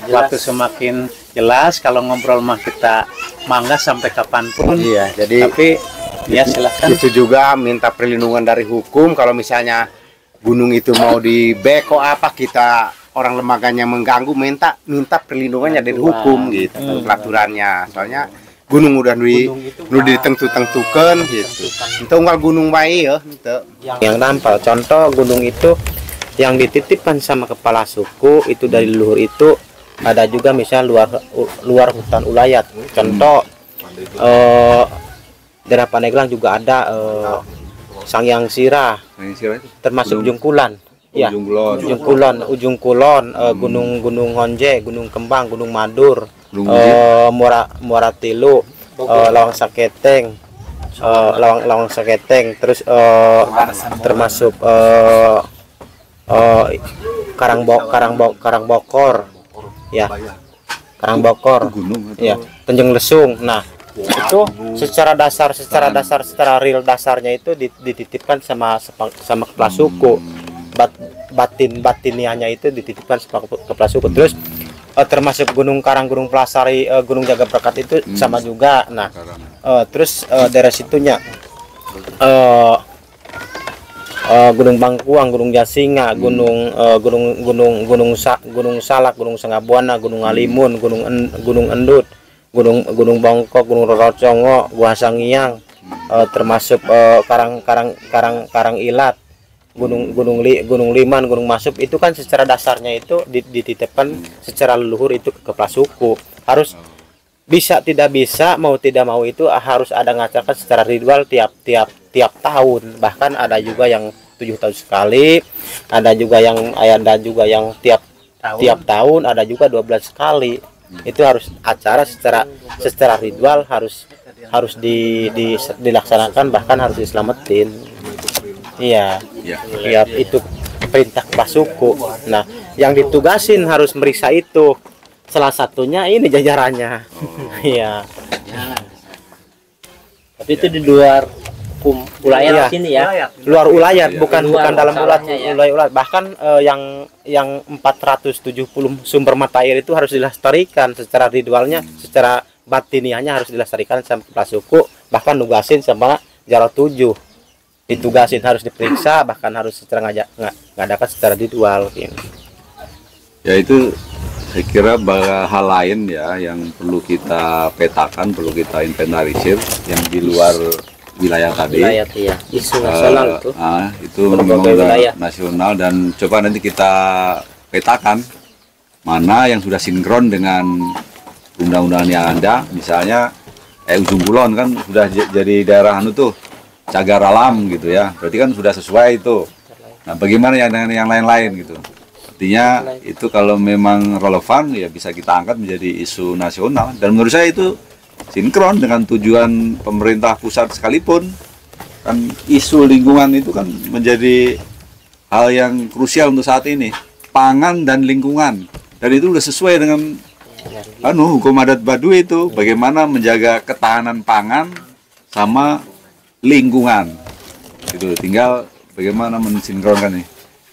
waktu semakin jelas. Kalau ngobrol mah kita mangga sampai kapanpun. Iya, jadi tapi ya silakan. Itu juga minta perlindungan dari hukum. Kalau misalnya gunung itu mau dibeko apa, kita orang lembaganya mengganggu, minta perlindungannya dari hukum gitu, peraturannya. Soalnya gunung udah ditentu-tentukan gitu. Itu unggal gunung bayi ya gitu. Yang nampal contoh gunung itu yang dititipkan sama kepala suku itu dari leluhur itu, ada juga misalnya luar hutan ulayat. Contoh daerah Pandeglang juga ada Sangyang Sirah, termasuk Jungkulan, ya, Ujung Kulon, Gunung Honje, Gunung Kembang, Gunung Madur, Muara Tilu, Lawang Saketeng, Lawang Saketeng, terus termasuk Karangbokor, ya, Karangbokor, ya, Tanjung Lesung. Nah, itu secara real dasarnya itu dititipkan sama kepala suku. Batiniahnya itu dititipkan sama kepala suku. Terus termasuk Gunung Karang, Gunung Plasari, Gunung Jaga Berkat itu sama juga. Nah, terus daerah situnya Gunung Bangkuang, Gunung Jasinga, Gunung Salak, Gunung Sangabuana, Gunung Alimun, Gunung Endut, Gunung Bangkok, Gunung Rorocongo, Gua Sangiang, termasuk Karang Ilat, Gunung Liman, Gunung Masup. Itu kan secara dasarnya itu dititipkan secara leluhur itu ke kepala suku. Harus bisa tidak bisa, mau tidak mau itu harus ada ngacakan secara ritual tiap tahun. Bahkan ada juga yang 7 tahun sekali, ada juga yang tiap tahun, ada juga 12 sekali. Itu harus acara secara ritual harus dilaksanakan, bahkan harus diselamatin. Iya, itu perintah kepala suku. Nah, yang ditugasin harus meriksa itu. Salah satunya ini jajarannya. Iya. Tapi itu di luar ulayat sini ya. Luar ulayat, bukan dalam ulayat. Bahkan yang 470 sumber mata air itu harus dilestarikan secara ritualnya, secara batiniahnya harus dilestarikan sama kepala suku, bahkan nugasin sama Jaro 7. Ditugasin harus diperiksa, bahkan harus secara ngadakan secara ritual gitu. Ya itu saya kira hal lain ya yang perlu kita petakan, perlu kita inventarisir yang di luar wilayah tadi. Wilayah, iya. Isu nasional itu memang nasional, dan coba nanti kita petakan mana yang sudah sinkron dengan undang-undang yang ada. Misalnya Ujung Kulon kan sudah jadi daerah tuh cagar alam gitu ya, berarti kan sudah sesuai itu. Nah, bagaimana dengan yang lain-lain gitu? Artinya itu kalau memang relevan ya bisa kita angkat menjadi isu nasional, dan menurut saya itu sinkron dengan tujuan pemerintah pusat sekalipun. Kan isu lingkungan itu kan menjadi hal yang krusial untuk saat ini, pangan dan lingkungan, dan itu sudah sesuai dengan hukum adat Baduy itu, bagaimana menjaga ketahanan pangan sama lingkungan gitu. Tinggal bagaimana mensinkronkan nih.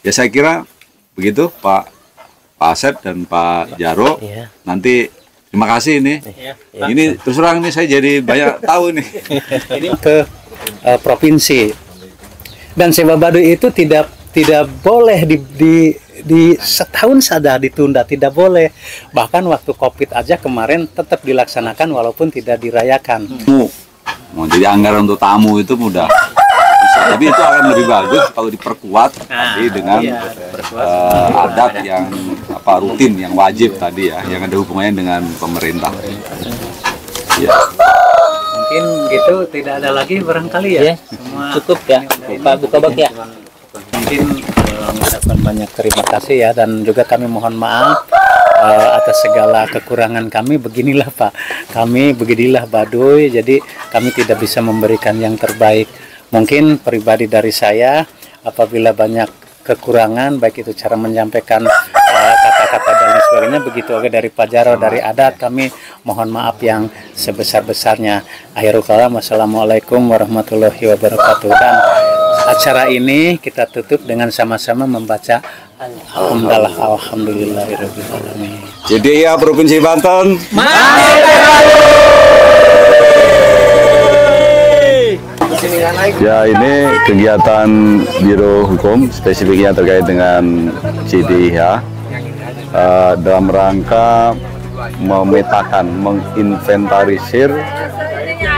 Ya saya kira begitu Pak Asep dan Pak Jaro. Nanti terima kasih ini. Ini terus terang nih saya jadi banyak tahu nih. Ini ke provinsi, dan sewa Baduy itu tidak boleh di setahun saja ditunda, tidak boleh. Bahkan waktu Covid aja kemarin tetap dilaksanakan walaupun tidak dirayakan. Mau jadi anggaran untuk tamu itu mudah bisa Tapi itu akan lebih bagus kalau diperkuat tadi dengan adat yang rutin, yang wajib tadi ya, yang ada hubungannya dengan pemerintah. Ya. Mungkin gitu, tidak ada lagi barangkali ya. Semua cukup ya. Buka bak ya. Mungkin mengucapkan banyak terima kasih ya, dan juga kami mohon maaf atas segala kekurangan kami. Beginilah Pak, kami beginilah Baduy, jadi kami tidak bisa memberikan yang terbaik. Mungkin pribadi dari saya, apabila banyak kekurangan, baik itu cara menyampaikan kata-kata dan lain sebagainya, begitu juga dari Pak Jaro, dari adat, kami mohon maaf yang sebesar-besarnya. Akhirul kalam, wassalamualaikum warahmatullahi wabarakatuh. Dan acara ini kita tutup dengan sama-sama membaca Alhamdulillahirabbil alamin. Jadi ya Provinsi Banten. Ya, ini kegiatan Biro Hukum spesifiknya terkait dengan CDIH dalam rangka memetakan, menginventarisir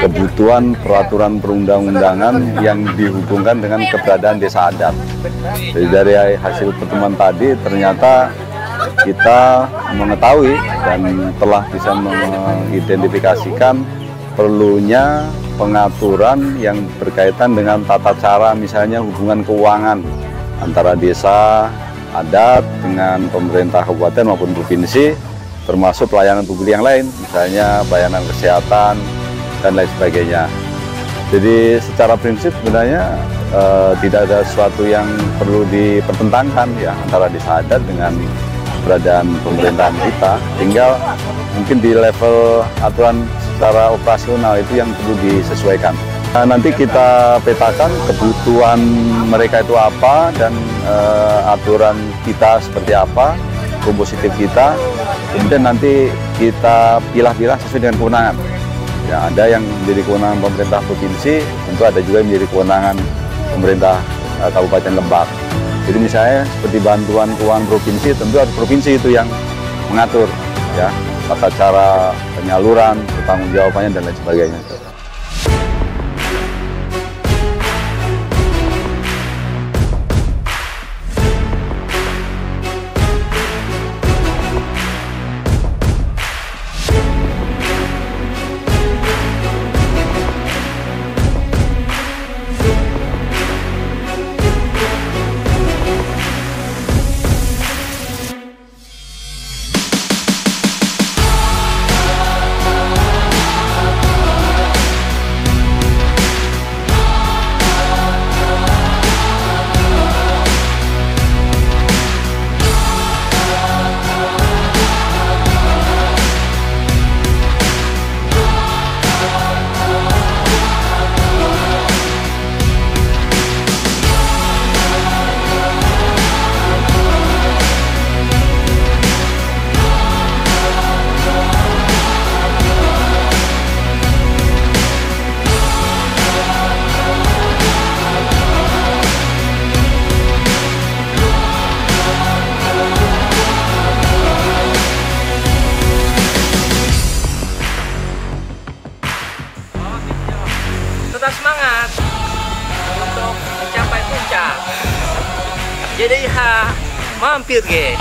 kebutuhan peraturan perundang-undangan yang dihubungkan dengan keberadaan desa adat. Jadi dari hasil pertemuan tadi ternyata kita mengetahui dan telah bisa mengidentifikasikan perlunya pengaturan yang berkaitan dengan tata cara misalnya hubungan keuangan antara desa adat dengan pemerintah kabupaten maupun provinsi, termasuk pelayanan publik yang lain, misalnya pelayanan kesehatan dan lain sebagainya. Jadi secara prinsip sebenarnya tidak ada sesuatu yang perlu dipertentangkan ya antara desa adat dengan keberadaan pemerintahan kita. Tinggal mungkin di level aturan secara operasional itu yang perlu disesuaikan. Nah, nanti kita petakan kebutuhan mereka itu apa dan aturan kita seperti apa, kompositif kita. Kemudian nanti kita pilah-pilah sesuai dengan kewenangan. Ya, ada yang menjadi kewenangan pemerintah provinsi, tentu ada juga yang menjadi kewenangan pemerintah Kabupaten Lebak. Jadi misalnya seperti bantuan keuangan provinsi, tentu harus provinsi itu yang mengatur, ya, tata cara penyaluran, pertanggungjawabannya dan lain sebagainya. Tetap semangat untuk mencapai puncak. Jadi mampir ge.